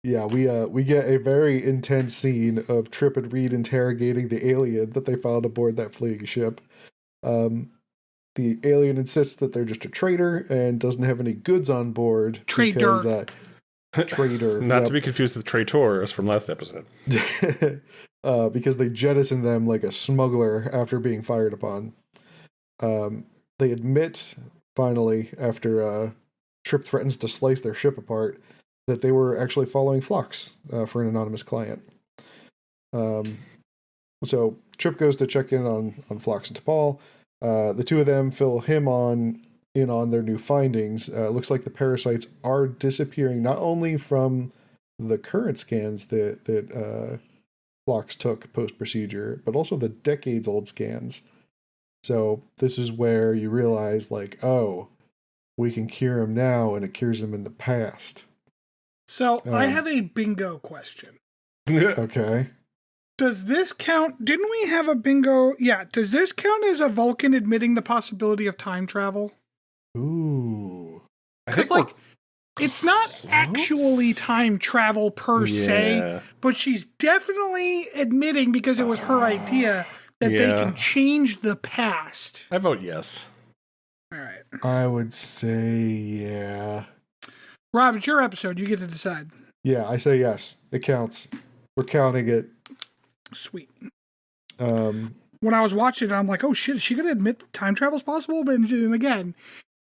Yeah, we get a very intense scene of Trip and Reed interrogating the alien that they found aboard that fleeing ship. The alien insists that they're just a trader and doesn't have any goods on board. Trader. Trader. Not to be confused with traitors from last episode. Because they jettison them like a smuggler after being fired upon. They admit, finally, after Trip threatens to slice their ship apart, that they were actually following Phlox for an anonymous client. So Trip goes to check in on Phlox and T'Pol. The two of them fill him in on their new findings. Looks like the parasites are disappearing not only from the current scans that Phlox took post-procedure, but also the decades-old scans. So this is where you realize, like, oh, we can cure him now, and it cures him in the past. So I have a bingo question. Okay. Does this count? Didn't we have a bingo? Yeah. Does this count as a Vulcan admitting the possibility of time travel? Ooh. Because, like, it's not actually time travel per se, but she's definitely admitting, because it was her idea, that they can change the past. I vote yes. All right. I would say yeah. Rob, it's your episode. You get to decide. Yeah, I say yes. It counts. We're counting it. Sweet. When I was watching it, I'm like, oh shit, is she going to admit that time travel is possible? But and again,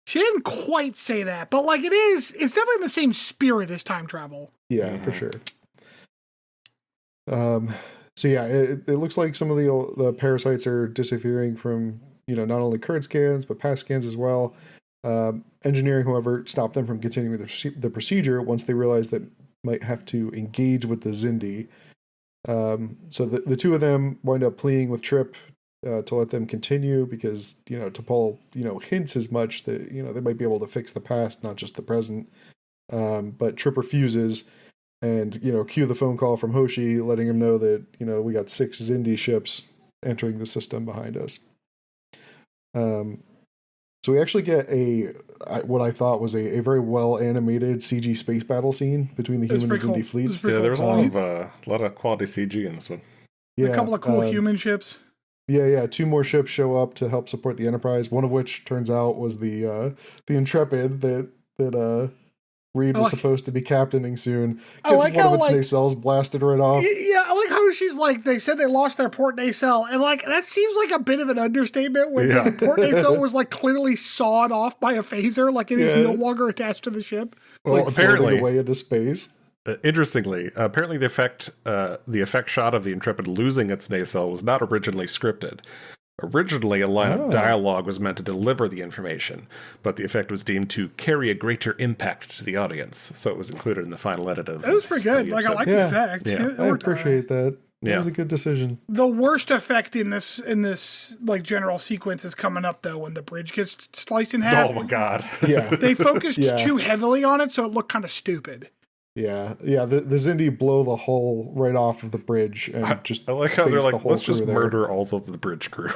she didn't quite say that, but like it's definitely in the same spirit as time travel. Yeah, for sure. So yeah, it looks like some of the parasites are disappearing from, not only current scans, but past scans as well. Engineering, however, stopped them from continuing the procedure once they realized that might have to engage with the Xindi. So the two of them wind up pleading with Trip to let them continue because, T'Pol, hints as much that, they might be able to fix the past, not just the present. But Trip refuses and, cue the phone call from Hoshi letting him know that, we got 6 Xindi ships entering the system behind us. So we actually get what I thought was a very well animated CG space battle scene between the human and Xindi fleets. Yeah, there was a lot of quality CG in this one. Yeah, a couple of cool human ships. Yeah. 2 more ships show up to help support the Enterprise. One of which turns out was the Intrepid that Reed was supposed to be captaining soon. Gets one of its nacelles blasted right off. Yeah, I like how she's like, they said they lost their port nacelle, and like that seems like a bit of an understatement when the port nacelle was like clearly sawed off by a phaser, like it is no longer attached to the ship. It's like apparently away into space. Interestingly, apparently the effect shot of the Intrepid losing its nacelle was not originally scripted. Originally, a line of dialogue was meant to deliver the information, but the effect was deemed to carry a greater impact to the audience, so it was included in the final edit of. It was pretty good. Like I like the effect. Yeah, I appreciate that. That was a good decision. The worst effect in this like general sequence is coming up though when the bridge gets sliced in half. Oh my god! Yeah, they focused too heavily on it, so it looked kind of stupid. Yeah. The Xindi blow the hole right off of the bridge and I like how they're like, let's just murder all of the bridge crew.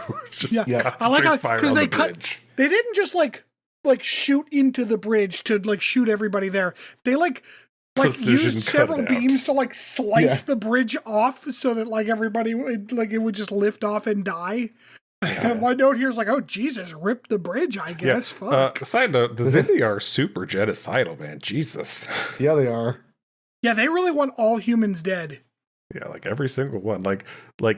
I like how because they they didn't just like shoot into the bridge to like shoot everybody there. They like used several beams to like slice the bridge off so that like everybody would it would just lift off and die. Yeah. And my note here is like, oh Jesus, rip the bridge, I guess. Fuck. Side note, the Xindi are super genocidal, man. Jesus. Yeah, they are. Yeah, they really want all humans dead. Yeah, like every single one. Like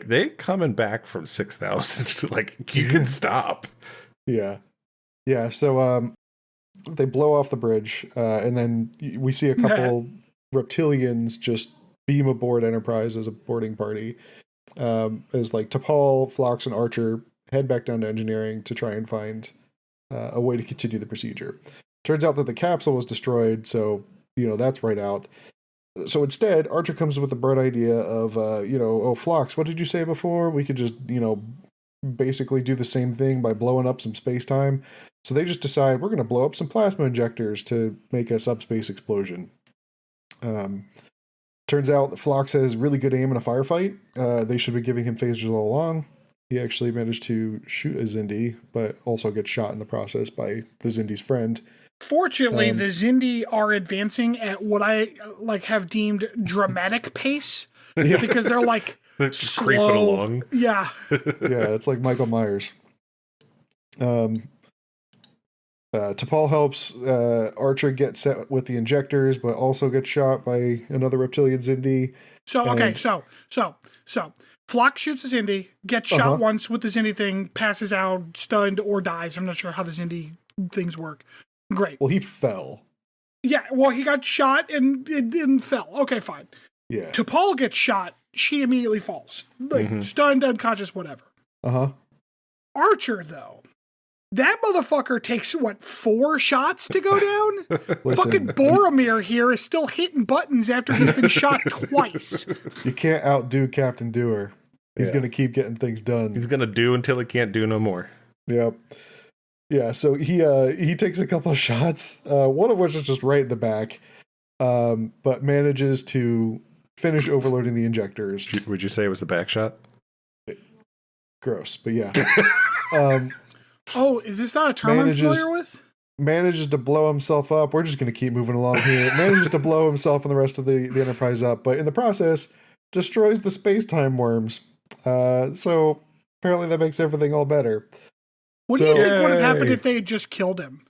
they coming back from 6,000 to like you can stop. Yeah. So they blow off the bridge, and then we see a couple reptilians just beam aboard Enterprise as a boarding party. As like T'Pol, Phlox, and Archer head back down to engineering to try and find a way to continue the procedure. Turns out that the capsule was destroyed, so that's right out. So instead, Archer comes up with the bright idea of, Phlox, what did you say before? We could just, basically do the same thing by blowing up some space-time. So they just decide we're going to blow up some plasma injectors to make a subspace explosion. Turns out that Phlox has really good aim in a firefight. They should be giving him phasers all along. He actually managed to shoot a Xindi, but also gets shot in the process by the Xindi's friend. Fortunately, the Xindi are advancing at what I have deemed dramatic pace because they're like creeping along. Yeah, it's like Michael Myers. T'Pol helps Archer get set with the injectors, but also gets shot by another reptilian Xindi. So Phlox shoots a Xindi, gets shot once with the Xindi thing, passes out, stunned, or dies. I'm not sure how the Xindi things work. Great. Well, he fell. Yeah, well, he got shot and fell. Okay, fine. Yeah. T'Pol gets shot. She immediately falls. Stunned, unconscious, whatever. Archer, though. That motherfucker takes, 4 shots to go down? Fucking Boromir here is still hitting buttons after he's been shot twice. You can't outdo Captain Doer. He's going to keep getting things done. He's going to do until he can't do no more. Yep. Yeah, so he takes a couple of shots, one of which is just right in the back, but manages to finish overloading the injectors. Would you say it was a back shot? Gross, but yeah. Oh, is this not a term I'm familiar with? Manages to blow himself up. We're just going to keep moving along here. Manages to blow himself and the rest of the Enterprise up, but in the process, destroys the space-time worms. So apparently that makes everything all better. What do you think would have happened if they had just killed him?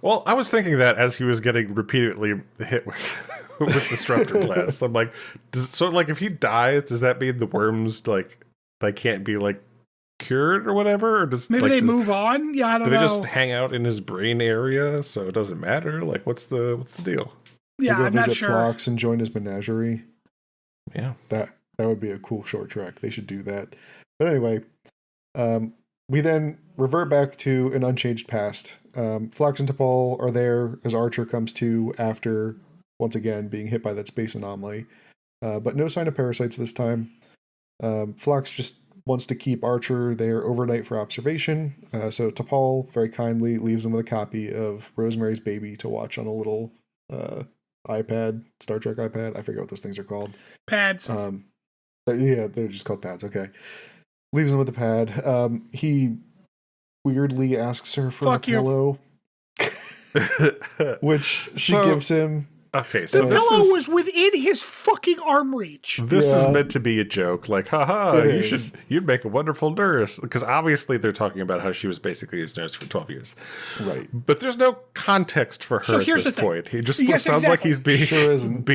Well, I was thinking that as he was getting repeatedly hit with disruptor blast. I'm like, if he dies, does that mean the worms like they can't be like cured or whatever? Or does they move on? Yeah, I don't know. Do they just hang out in his brain area so it doesn't matter? Like, what's the deal? Yeah, I'm not sure. Phlox and join his menagerie. Yeah, that would be a cool short trek. They should do that. But anyway, we then revert back to an unchanged past. Phlox and T'Pol are there as Archer comes to after, once again, being hit by that space anomaly. But no sign of parasites this time. Phlox just wants to keep Archer there overnight for observation. So T'Pol very kindly leaves him with a copy of Rosemary's Baby to watch on a little iPad, Star Trek iPad. I forget what those things are called. Pads. Yeah, they're just called pads. Okay. Leaves him with the pad. He weirdly asks her for a pillow, which she gives him. Okay, so the pillow was within his fucking arm reach. This is meant to be a joke. Like, haha, you'd make a wonderful nurse. Because obviously they're talking about how she was basically his nurse for 12 years. Right. But there's no context for her at this point. He just sounds like he's being... Sure isn't.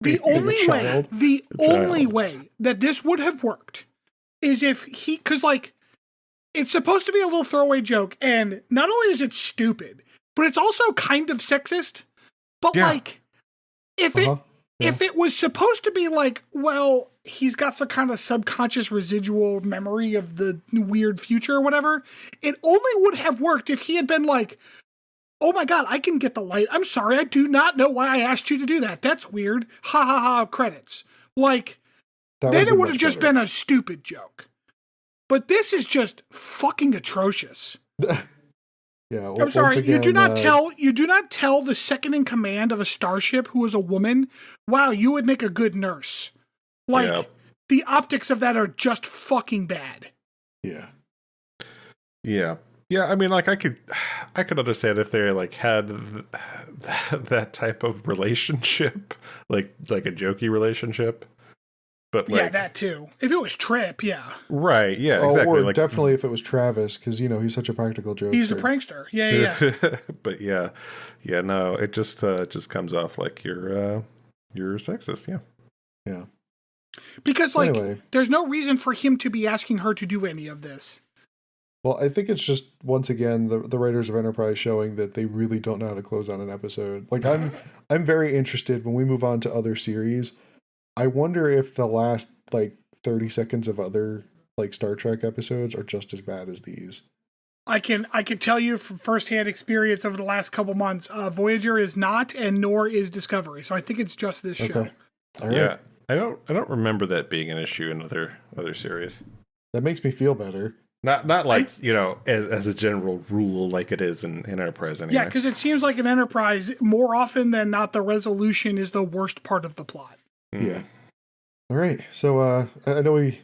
The only way that this would have worked is if because like it's supposed to be a little throwaway joke, and not only is it stupid, but it's also kind of sexist. But like, if it was supposed to be like, well, he's got some kind of subconscious residual memory of the weird future or whatever, it only would have worked if he had been like, oh my God, I can get the light. I'm sorry, I do not know why I asked you to do that. That's weird. Ha ha ha, credits. Like, then it would have just been a stupid joke. But this is just fucking atrocious. Yeah, I'm sorry. Again, you do not tell the second in command of a starship who is a woman, wow, you would make a good nurse. Like, the optics of that are just fucking bad. Yeah. Yeah. Yeah, I mean, like, I could understand if they like had that type of relationship, like a jokey relationship. But like, that too. If it was Trip, yeah. Right, yeah, exactly. Or like, definitely if it was Travis, because, he's such a practical joker. He's a prankster. Yeah. But yeah, no, it just comes off like you're sexist, yeah. Yeah. Because, like, there's no reason for him to be asking her to do any of this. Well, I think it's just, once again, the writers of Enterprise showing that they really don't know how to close out an episode. Like, I'm very interested when we move on to other series. I wonder if the last, 30 seconds of other, Star Trek episodes are just as bad as these. I can tell you from firsthand experience over the last couple months, Voyager is not, and nor is Discovery. So I think it's just this show. All right. Yeah, I don't remember that being an issue in other series. That makes me feel better. Not like, as a general rule like it is in Enterprise anyway. Yeah, because it seems like in Enterprise, more often than not, the resolution is the worst part of the plot. Yeah. All right. So I know we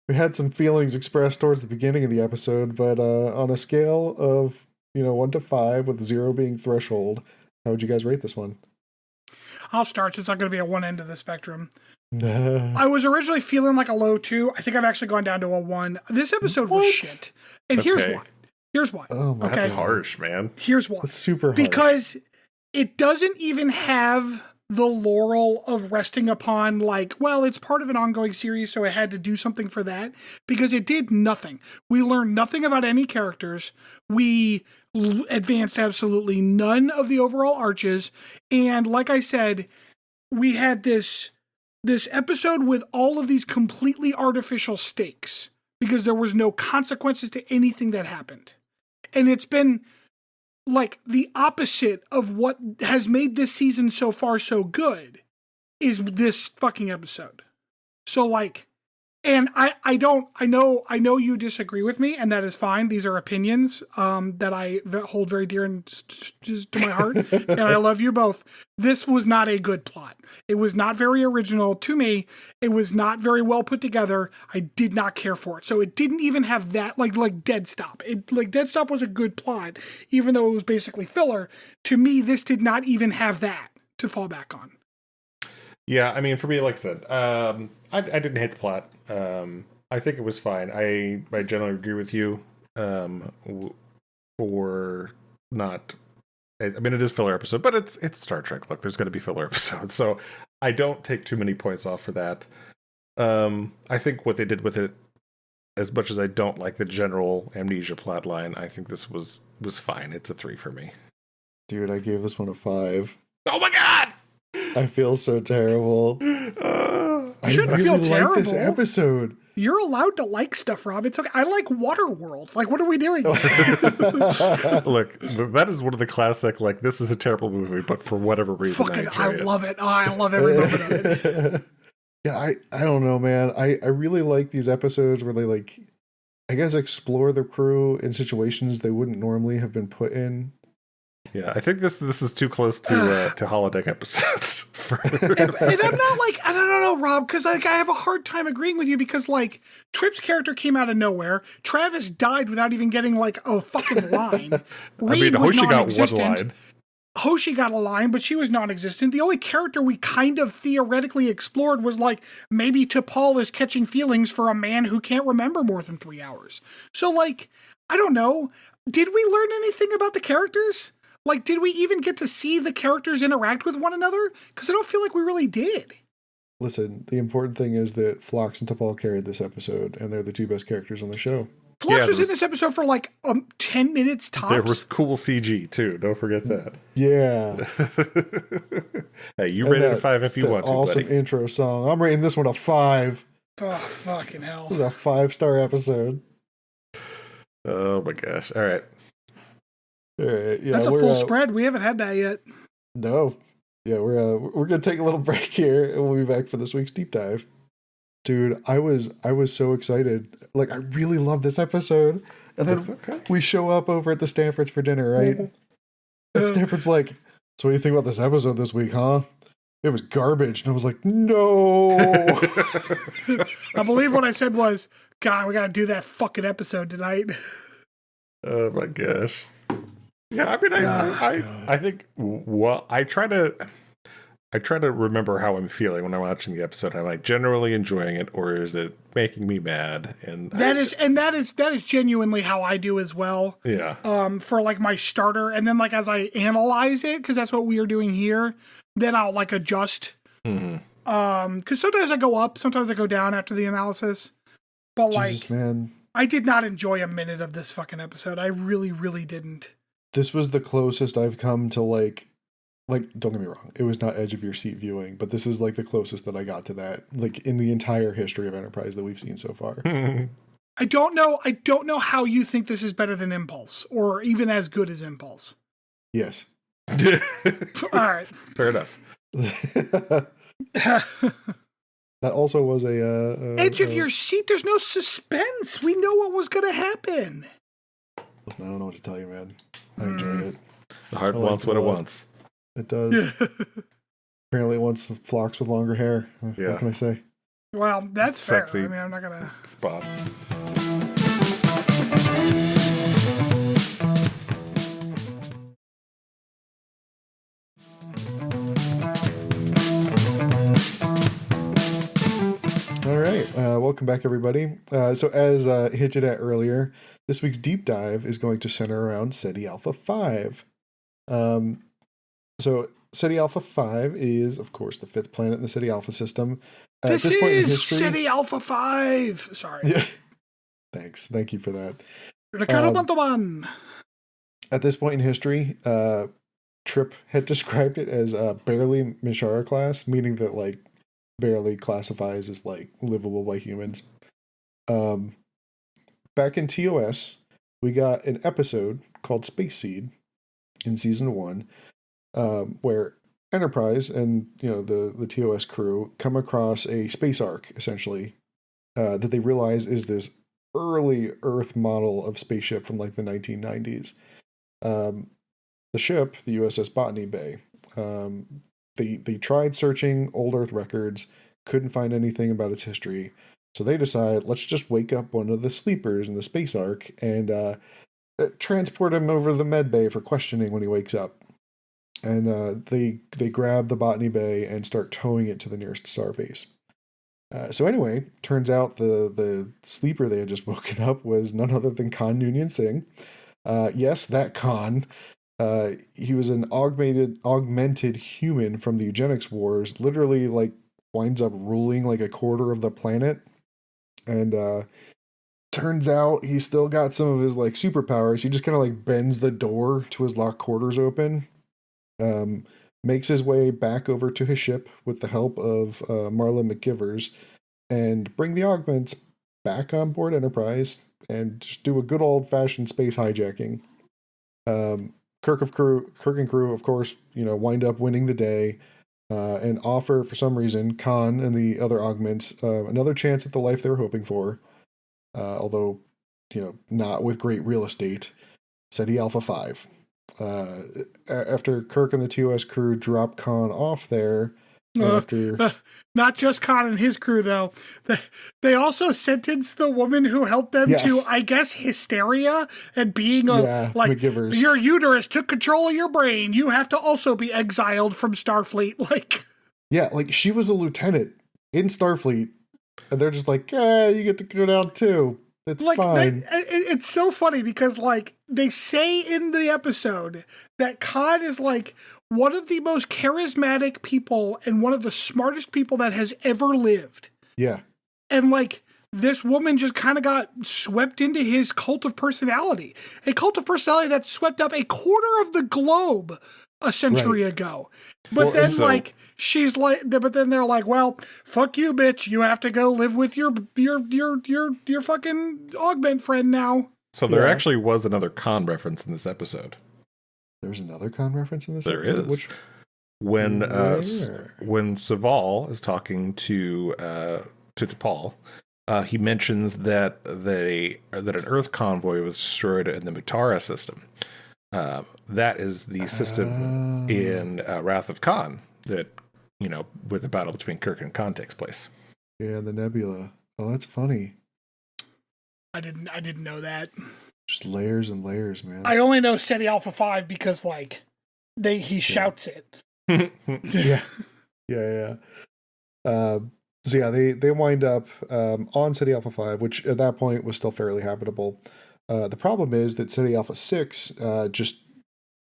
had some feelings expressed towards the beginning of the episode, but on a scale of 1 to 5, with 0 being threshold, how would you guys rate this one? I'll start. It's not going to be at one end of the spectrum. I was originally feeling like a low 2. I think I've actually gone down to a 1. This episode was shit, and here's why. Oh my, that's harsh, man. Here's why. That's super harsh. Because it doesn't even have the laurel of resting upon it's part of an ongoing series, so it had to do something for that, because it did nothing. We learned nothing about any characters. We advanced absolutely none of the overall arches. And like I said, we had this episode with all of these completely artificial stakes because there was no consequences to anything that happened. And it's been the opposite of what has made this season so far so good is this fucking episode. So And I know you disagree with me, and that is fine. These are opinions that I hold very dear and to my heart, and I love you both. This was not a good plot. It was not very original to me. It was not very well put together. I did not care for it. So it didn't even have that, like Dead Stop. Dead Stop was a good plot, even though it was basically filler. To me, this did not even have that to fall back on. Yeah, I mean, for me, like I said, I didn't hate the plot. I think it was fine. I generally agree with you for not. I mean, it is filler episode, but it's Star Trek. Look, there's going to be filler episodes, so I don't take too many points off for that. I think what they did with it, as much as I don't like the general amnesia plot line, I think this was fine. It's a 3 for me. Dude, I gave this one a 5. Oh my god! I feel so terrible. You shouldn't feel like terrible. This episode. You're allowed to like stuff, Rob. It's okay. I like Waterworld. Like, what are we doing? Look, that is one of the classic, like, this is a terrible movie, but for whatever reason, I love it. Oh, I love every moment of it. Yeah, I don't know, man. I really like these episodes where they, like, I guess, explore the crew in situations they wouldn't normally have been put in. Yeah, I think this is too close to holodeck episodes. And I'm not like, I don't know, Rob, because like I have a hard time agreeing with you because like Tripp's character came out of nowhere. Travis died without even getting like a fucking line. Reed was Hoshi got one non-existent. line. Hoshi got a line, but she was non-existent. The only character we kind of theoretically explored was like maybe T'Pol is catching feelings for a man who can't remember more than 3 hours. So like, I don't know. Did we learn anything about the characters? Like, did we even get to see the characters interact with one another? Because I don't feel like we really did. Listen, the important thing is that Phlox and T'Pol carried this episode, and they're the 2 best characters on the show. Phlox was in this episode for like 10 minutes tops. There was cool CG too. Don't forget that. Yeah. Hey, you rate it a 5 if you want to. Awesome buddy. intro song. I'm rating this one a 5. Oh, fucking hell. This is a 5-star episode. Oh my gosh! All right. All right, yeah, that's a full spread. We haven't had that yet. No. Yeah, we're gonna take a little break here, and we'll be back for this week's deep dive. Dude, I was so excited. Like, I really love this episode. And then we show up over at the Stanfords for dinner, right? And Stanford's like, "So what do you think about this episode this week, huh?" It was garbage. And I was like, "No." I believe what I said was, "God, we gotta do that fucking episode tonight." Oh my gosh. Yeah, I mean, I think I try to remember how I'm feeling when I'm watching the episode. Am I generally enjoying it, or is it making me mad? And that is genuinely how I do as well. Yeah. For like my starter, and then like as I analyze it, because that's what we are doing here, then I'll like adjust. Mm-hmm. Because sometimes I go up, sometimes I go down after the analysis. But Jesus, like, man. I did not enjoy a minute of this fucking episode. I really, really didn't. This was the closest I've come to like, don't get me wrong, it was not edge of your seat viewing, but this is like the closest that I got to that, like in the entire history of Enterprise that we've seen so far. I don't know how you think this is better than Impulse, or even as good as Impulse. Yes. All right. Fair enough. That also was a edge of your seat. There's no suspense. We know what was going to happen. Listen, I don't know what to tell you, man. I enjoyed it. The heart wants what it wants. It does. Apparently it wants Phlox with longer hair. Yeah. What can I say? Well, that's sexy. fair. I mean, I'm not going to... Spots. All right. Welcome back, everybody. So as hinted at earlier, this week's deep dive is going to center around Seti Alpha V. So Seti Alpha V is, of course, the 5th planet in the Seti Alpha system. This is Seti Alpha V. Sorry. Yeah. Thanks. Thank you for that. At this point in history, Trip had described it as barely Mishara class, meaning that like barely classifies as like livable by humans. Back in TOS, we got an episode called Space Seed in season 1, where Enterprise and the TOS crew come across a space ark, essentially, that they realize is this early Earth model of spaceship from like the 1990s. The ship, the USS Botany Bay, they tried searching old Earth records, couldn't find anything about its history. So they decide, let's just wake up one of the sleepers in the space ark and transport him over the med bay for questioning when he wakes up. And they grab the Botany Bay and start towing it to the nearest star base. So anyway, turns out the sleeper they had just woken up was none other than Khan Noonien Singh. Yes, that Khan. He was an augmented human from the eugenics wars, literally like winds up ruling like a quarter of the planet. And turns out he's still got some of his like superpowers. He just kind of like bends the door to his locked quarters open. Makes his way back over to his ship with the help of Marla McGivers and bring the augments back on board Enterprise and just do a good old-fashioned space hijacking. Kirk and crew, of course, wind up winning the day and offer, for some reason, Khan and the other augments another chance at the life they were hoping for, although, not with great real estate. Seti Alpha V. After Kirk and the TOS crew drop Khan off there, not just Khan and his crew though, they also sentenced the woman who helped them to, I guess, hysteria and being McGivers. Your uterus took control of your brain. You have to also be exiled from Starfleet. She was a lieutenant in Starfleet, and they're just like, you get to go down too. It's fine. It's so funny because, they say in the episode that Khan is, one of the most charismatic people and one of the smartest people that has ever lived. Yeah. And, this woman just kind of got swept into his cult of personality. A cult of personality that swept up a quarter of the globe a century ago. But but then they're like, well, fuck you, bitch. You have to go live with your fucking augment friend now. So there actually was another Khan reference in this episode. There's another Khan reference in this there episode? Is. When Saval is talking to T'Pol, he mentions that an Earth convoy was destroyed in the Mutara system. That is the system in Wrath of Khan that, where the battle between Kirk and Khan takes place. Yeah, the nebula. Oh, that's funny. I didn't know that. Just layers and layers, man. I only know Seti Alpha V because he shouts it. Yeah. They wind up on Seti Alpha V, which at that point was still fairly habitable. The problem is that Seti Alpha 6 just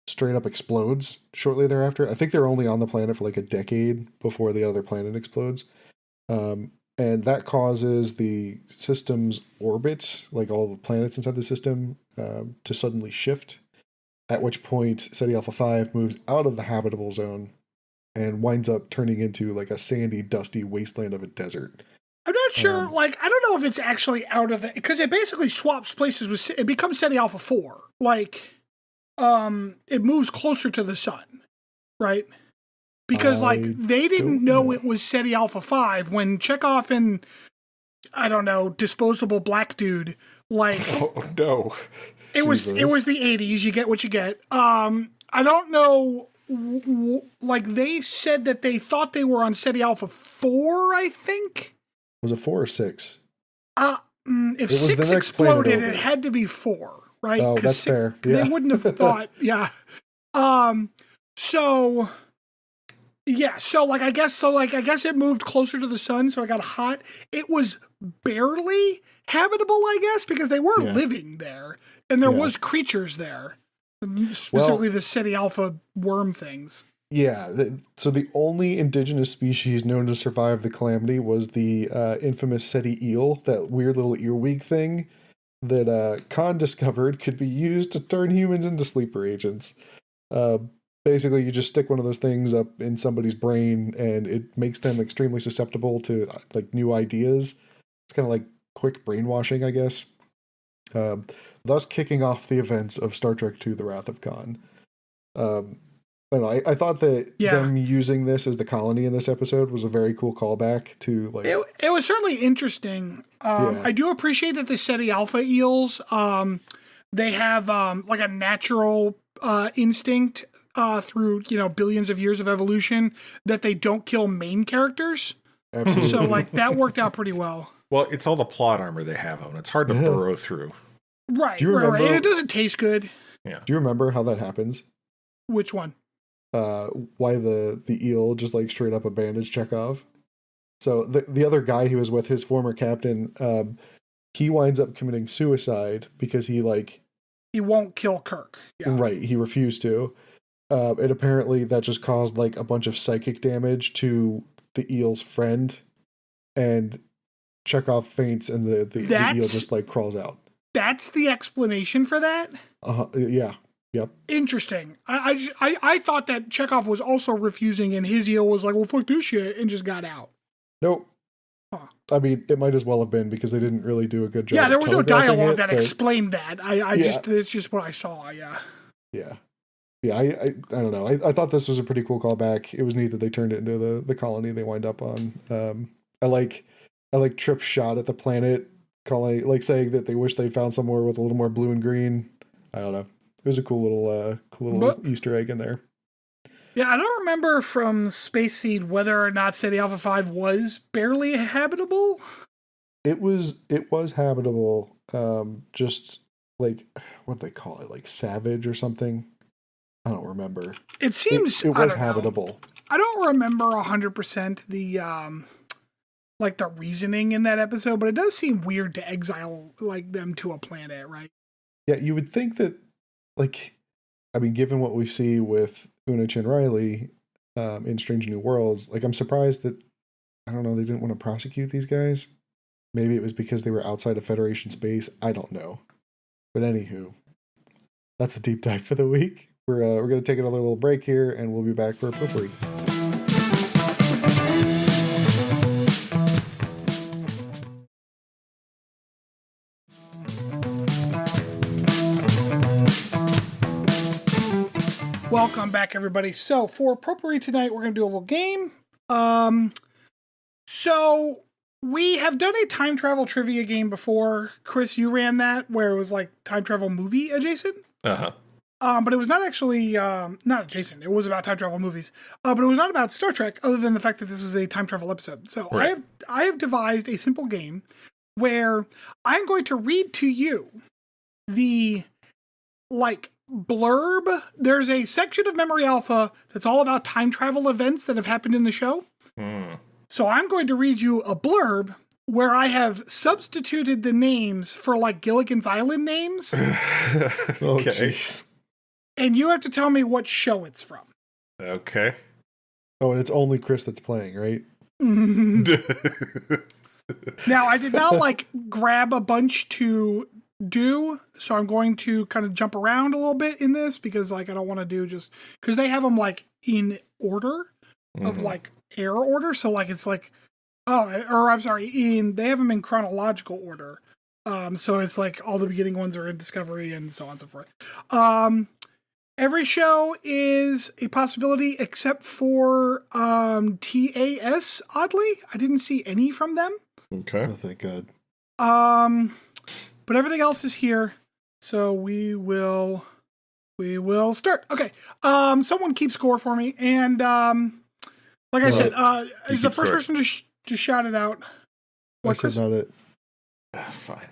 straight up explodes shortly thereafter. I think they're only on the planet for a decade before the other planet explodes. And that causes the system's orbits, all the planets inside the system, to suddenly shift, at which point Seti Alpha V moves out of the habitable zone and winds up turning into a sandy, dusty wasteland of a desert. I'm not sure, I don't know if it's actually out of it, because it basically swaps places with, it becomes Seti Alpha 4. It moves closer to the sun, right? Because, they didn't know it was Seti Alpha V when Chekhov and, I don't know, disposable black dude, oh, no. It was the 80s, you get what you get. I don't know, they said that they thought they were on Seti Alpha 4, I think? Was it 4 or 6? If 6 exploded, it had to be 4, right? Oh, that's fair. Yeah. They wouldn't have thought, yeah. So I guess it moved closer to the sun, so it got hot. It was barely habitable, I guess, because they were living there, and there was creatures there, specifically the Seti Alpha worm things. Yeah, so the only indigenous species known to survive the calamity was the infamous Seti eel, that weird little earwig thing that Khan discovered could be used to turn humans into sleeper agents. Basically, you just stick one of those things up in somebody's brain, and it makes them extremely susceptible to new ideas. It's kind of like quick brainwashing, I guess. Thus kicking off the events of Star Trek II: The Wrath of Khan. I don't know. I thought that Yeah. them using this as the colony in this episode was a very cool callback to like. It was certainly interesting. Yeah. I do appreciate that the Seti Alpha eels, they have like a natural instinct through billions of years of evolution that they don't kill main characters. Absolutely. So like that worked out pretty well. Well, it's all the plot armor they have on. It's hard to burrow through. Right, Do you remember- right. And it doesn't taste good. Yeah. Do you remember how that happens? Which one? Why the eel just like straight up abandons Chekhov. So the other guy he was with, his former captain, he winds up committing suicide because he won't kill Kirk. Yeah. right, he refused to. And apparently that just caused like a bunch of psychic damage to the eel's friend, and Chekhov faints and the eel just like crawls out. That's the explanation for that? Yeah. Yep. Interesting. I thought that Chekhov was also refusing and his eel was like, well, fuck this shit, and just got out. Nope. Huh. I mean, it might as well have been because they didn't really do a good job. Yeah, there was no dialogue it, that but explained that. It's just what I saw, yeah. Yeah. Yeah, I don't know. I thought this was a pretty cool callback. It was neat that they turned it into the colony they wind up on. I like Trip's shot at the planet, saying that they wish they'd found somewhere with a little more blue and green. I don't know. It was a cool little Easter egg in there. Yeah, I don't remember from Space Seed whether or not Seti Alpha 5 was barely habitable. It was habitable. Just like what they call it, like savage or something. I don't remember. It seems it was habitable. I don't remember 100% the like the reasoning in that episode, but it does seem weird to exile like them to a planet, right? Yeah, you would think that, like, I mean, given what we see with Una Chin Riley in Strange New Worlds, like, I'm surprised that, I don't know, they didn't want to prosecute these guys. Maybe it was because they were outside of Federation space. I don't know. But anywho, that's a deep dive for the week. We're going to take another little break here, and we'll be back for a Potpourri. Welcome back, everybody. So for Potpourri tonight, we're going to do a little game. So we have done a time travel trivia game before. Chris, you ran that where it was like time travel movie adjacent. Uh-huh. But it was not actually not adjacent. It was about time travel movies. But it was not about Star Trek, other than the fact that this was a time travel episode. So Right. I have devised a simple game where I'm going to read to you the blurb. There's a section of Memory Alpha that's all about time travel events that have happened in the show. So I'm going to read you a blurb where I have substituted the names for like Gilligan's Island names. Oh, jeez. And you have to tell me what show it's from. Okay. Oh, and it's only Chris that's playing, right? Now, I did not grab a bunch to do, so I'm going to kind of jump around a little bit in this because I don't want to do just because they have them in order of air order. So they have them in chronological order. So it's all the beginning ones are in Discovery and so on and so forth. Every show is a possibility except for TAS, oddly. I didn't see any from them. Okay. Oh, thank God. But everything else is here. So we will start. Okay. Someone keep score for me. And like I said, is the first person to shout it out. I said not it. Fine.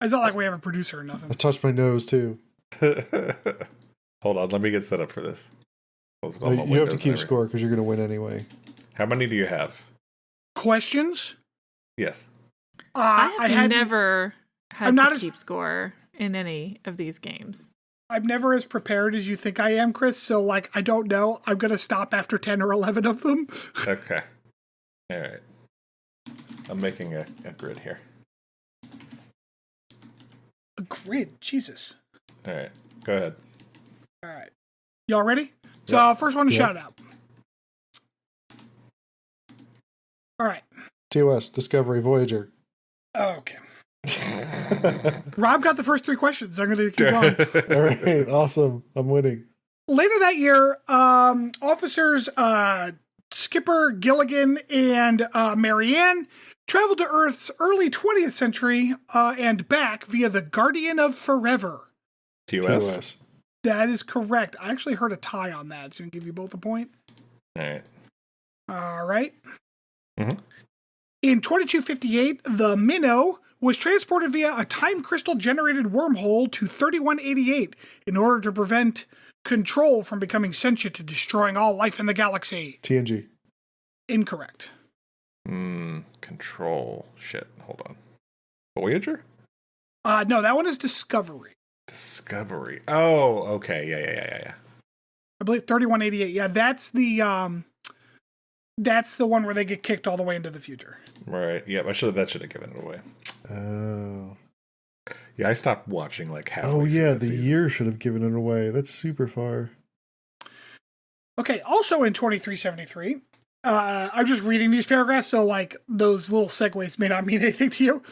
It's not like we have a producer or nothing. I touched my nose too. Hold on, let me get set up for this. You have to keep score because you're going to win anyway. How many do you have? Questions? Yes. I have never had to as- keep score in any of these games. I'm never as prepared as you think I am, Chris. So, I don't know. I'm going to stop after 10 or 11 of them. Okay. All right. I'm making a grid here. A grid? Jesus. All right. Go ahead. All right. Y'all ready? So, first one to shout out. All right. TOS, Discovery, Voyager. Oh, okay. Rob got the first three questions. I'm going to keep going. All right, awesome. I'm winning. Later that year, officers Skipper, Gilligan, and Marianne traveled to Earth's early 20th century and back via the Guardian of Forever. TOS. That is correct. I actually heard a tie on that. So I'm going to give you both a point. All right. All right. Mm-hmm. In 2258, the Minnow was transported via a time crystal generated wormhole to 3188 in order to prevent Control from becoming sentient and destroying all life in the galaxy. TNG. Incorrect. Control. Shit. Hold on. Voyager? No, that one is Discovery. Discovery. Oh, okay. Yeah. I believe 3188. Yeah, that's the one where they get kicked all the way into the future. Right. Yeah, that should have given it away. Oh. Yeah, I stopped watching like halfway. Oh, yeah, the season. year should have given it away. That's super far. Okay, also in 2373, I'm just reading these paragraphs, so like those little segues may not mean anything to you.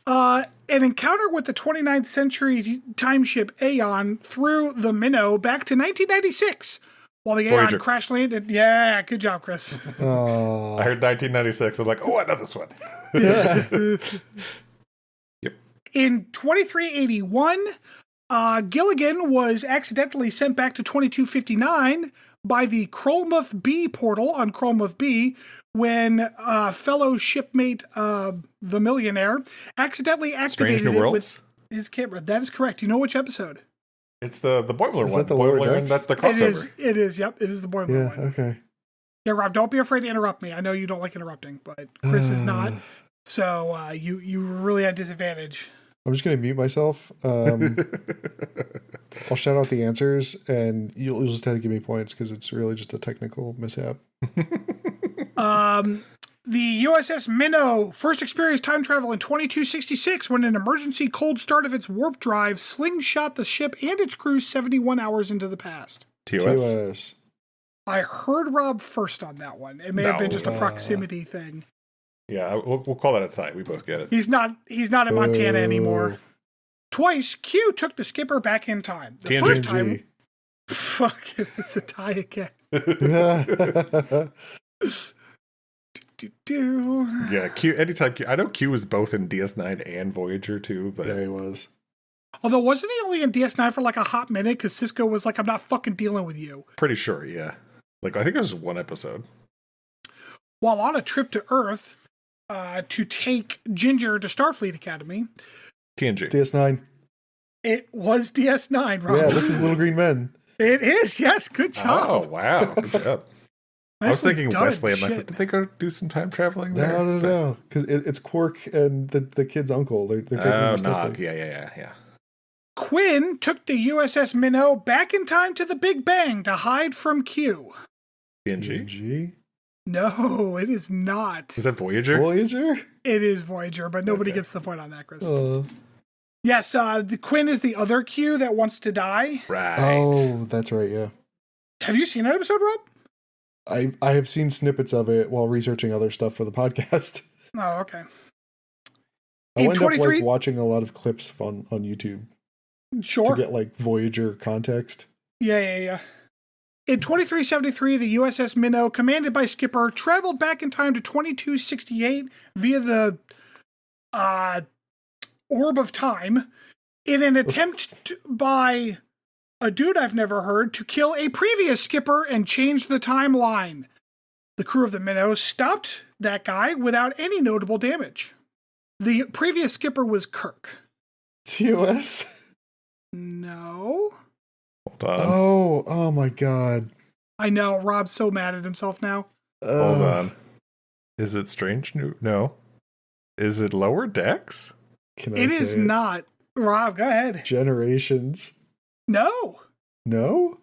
An encounter with the 29th century timeship Aeon threw the Minnow back to 1996, while the Aeon Voyager. crash landed. Yeah, good job, Chris. Oh. I heard 1996. I'm like, oh, I know this one. Yep. In 2381, Gilligan was accidentally sent back to 2259 by the Krolmuth B portal on Krolmuth B when fellow shipmate, the millionaire, accidentally activated Strange New it Worlds? with his camera. That is correct. You know which episode? It's the boiler Is one. that the lower boiler, and decks? that's the crossover. It is. Yep, it is the boiler Yeah, one. okay. Yeah, Rob, don't be afraid to interrupt me. I know you don't like interrupting, but Chris is not. So you were really at disadvantage. I'm just going to mute myself. I'll shout out the answers, and you'll just have to give me points because it's really just a technical mishap. The USS Minnow first experienced time travel in 2266 when an emergency cold start of its warp drive slingshot the ship and its crew 71 hours into the past. TOS. I heard Rob first on that one. It may have been just a proximity thing. Yeah, we'll call that a tie. We both get it. He's not in Montana anymore. Twice, Q took the skipper back in time. The first time, fuck it, it's a tie again. Yeah, Q. Anytime Q. I know Q was both in DS9 and Voyager too, but Yeah, he was. Although, wasn't he only in DS9 for like a hot minute? Because Cisco was like, I'm not fucking dealing with you. pretty sure. Yeah, like I think it was one episode. While on a trip to Earth to take Ginger to Starfleet Academy. TNG. DS9. It was DS9, Rob. Yeah, this is Little Green Men. It is, yes. Good job. Oh wow, good job. I was Nicely thinking done, Wesley. I'm like, shit. did they go do some time traveling there? No. Because it's Quark and the kid's uncle. They're taking Oh, him to Nog. Starfleet. Yeah. Quinn took the USS Minnow back in time to the Big Bang to hide from Q. TNG. No, it is not. Is that Voyager? Voyager? It is Voyager, but nobody gets the point on that, Chris. Oh. Yes, the Quinn is the other Q that wants to die. Right. Oh, that's right, yeah. Have you seen that episode, Rob? I have seen snippets of it while researching other stuff for the podcast. Oh, okay. I In wind up 23 watching a lot of clips on YouTube Sure. to get Voyager context. Yeah. In 2373, the USS Minnow, commanded by Skipper, traveled back in time to 2268 via the Orb of Time in an attempt by a dude I've never heard to kill a previous skipper and change the timeline. The crew of the Minnow stopped that guy without any notable damage. The previous skipper was Kirk. TOS? No. Hold on. Oh my god. I know, Rob's so mad at himself now. Hold on. Is it Strange New? No. Is it Lower Decks? Can I It say is not. Rob, go ahead. Generations. No. No?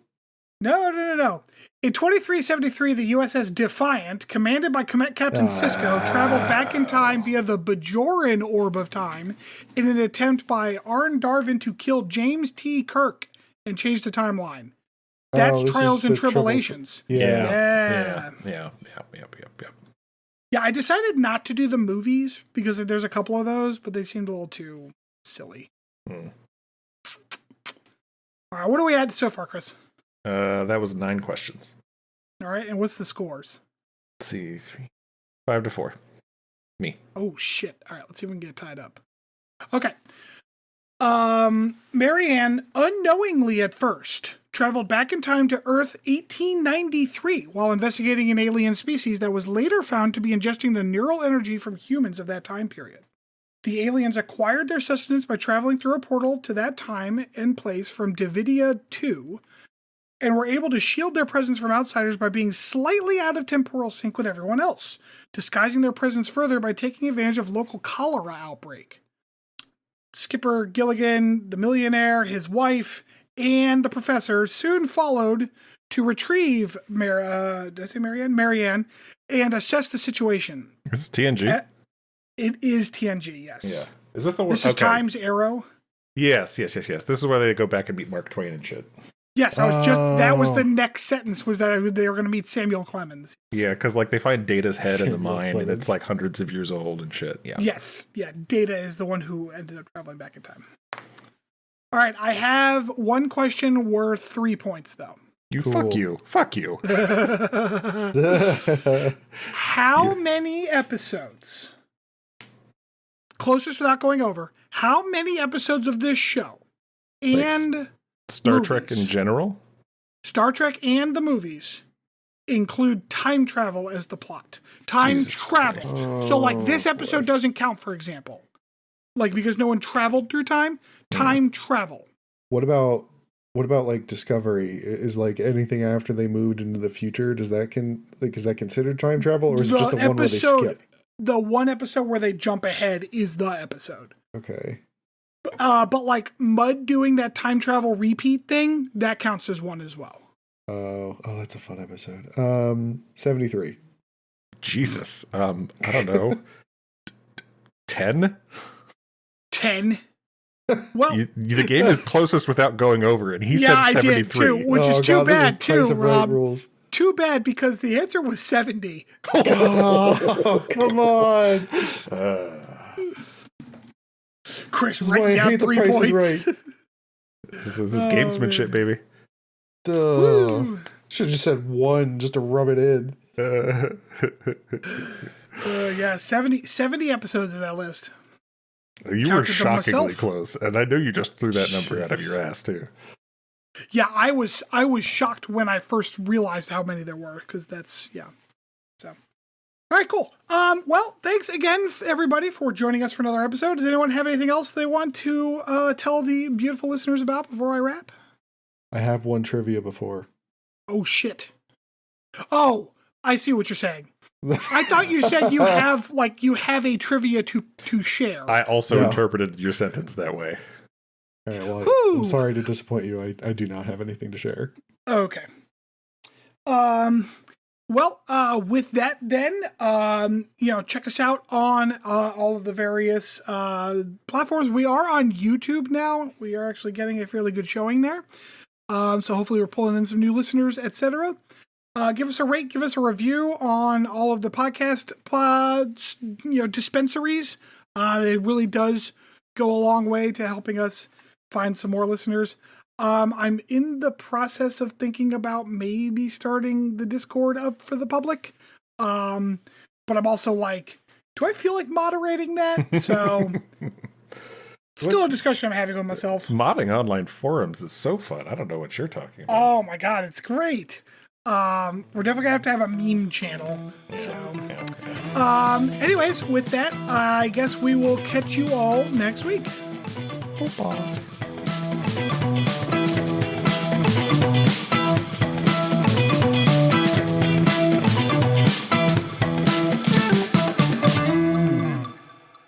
No. In 2373, the USS Defiant, commanded by Captain Sisko, traveled back in time via the Bajoran Orb of Time in an attempt by Arn Darvin to kill James T. Kirk and change the timeline. That's this Trials is and the triple- Tribulations. Yeah. Yeah. Yeah, I decided not to do the movies because there's a couple of those, but they seemed a little too silly. All right, what are we at so far, Chris? That was 9 questions. All right, and what's the scores? Let's see, 5-4. Me. Oh shit! All right, let's see if we can get it tied up. Okay. Marianne, unknowingly at first, traveled back in time to Earth 1893 while investigating an alien species that was later found to be ingesting the neural energy from humans of that time period. The aliens acquired their sustenance by traveling through a portal to that time and place from Davidia 2, and were able to shield their presence from outsiders by being slightly out of temporal sync with everyone else, disguising their presence further by taking advantage of local cholera outbreak. Skipper Gilligan, the millionaire, his wife, and the professor soon followed to retrieve Marianne, and assess the situation. This is TNG. It is TNG, yes. Yeah. Is this the one? This is Time's Arrow. Yes. This is where they go back and meet Mark Twain and shit. Yes, that was the next sentence, was that they were going to meet Samuel Clemens. Yeah, because like they find Data's head in the Samuel mine, Clemens. and it's like hundreds of years old and shit. Yeah. Yes, yeah. Data is the one who ended up traveling back in time. All right, I have one question worth 3 points, though. Fuck you. How many episodes, closest without going over, how many episodes of this show and Star movies, Trek in general? Star Trek and the movies include time travel as the plot. Time Jesus travel. Christ. So like this episode doesn't count, for example. Like because no one traveled through time, time travel. What about like Discovery? Is like anything after they moved into the future? Is that considered time travel, or is it just the one where they skip? The one episode where they jump ahead is the episode. Okay. But like Mud doing that time travel repeat thing, that counts as one as well. Oh, that's a fun episode. 73. Jesus. I don't know. 10? 10. Well, The game is closest without going over it. He said 73. I did too, which is too bad too, Rob. Rules. Too bad because the answer was 70. Oh, come on. Chris, This is why write I down hate the 3 Price points. is Right. This is gamesmanship, baby. Woo. Should have just said 1 just to rub it in. Yeah, 70 episodes of that list. You were Counted them shockingly myself. close, and I know you just threw that number out of your ass too. Yeah, I was shocked when I first realized how many there were, because that's, yeah. So, all right, cool. Well, thanks again, everybody, for joining us for another episode. Does anyone have anything else they want to tell the beautiful listeners about before I wrap? I have one trivia before. Oh, shit. Oh, I see what you're saying. I thought you said you have a trivia to share. I also interpreted your sentence that way. All right, well, Whew. I'm sorry to disappoint you. I do not have anything to share. Okay. Well, with that then, check us out on all of the various platforms. We are on YouTube now. We are actually getting a fairly good showing there. So hopefully we're pulling in some new listeners, etc. Give us a rate, give us a review on all of the podcast dispensaries. It really does go a long way to helping us find some more listeners. I'm in the process of thinking about maybe starting the Discord up for the public. But I'm also like, do I feel like moderating that? So still a discussion I'm having with myself. Modding online forums is so fun. I don't know what you're talking about. Oh my God, it's great. We're definitely gonna have to have a meme channel. So, anyways, with that, I guess we will catch you all next week. Bye.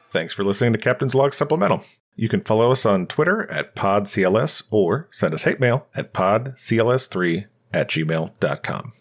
Thanks for listening to Captain's Log Supplemental. You can follow us on Twitter at PodCLS or send us hate mail at podcls3@gmail.com.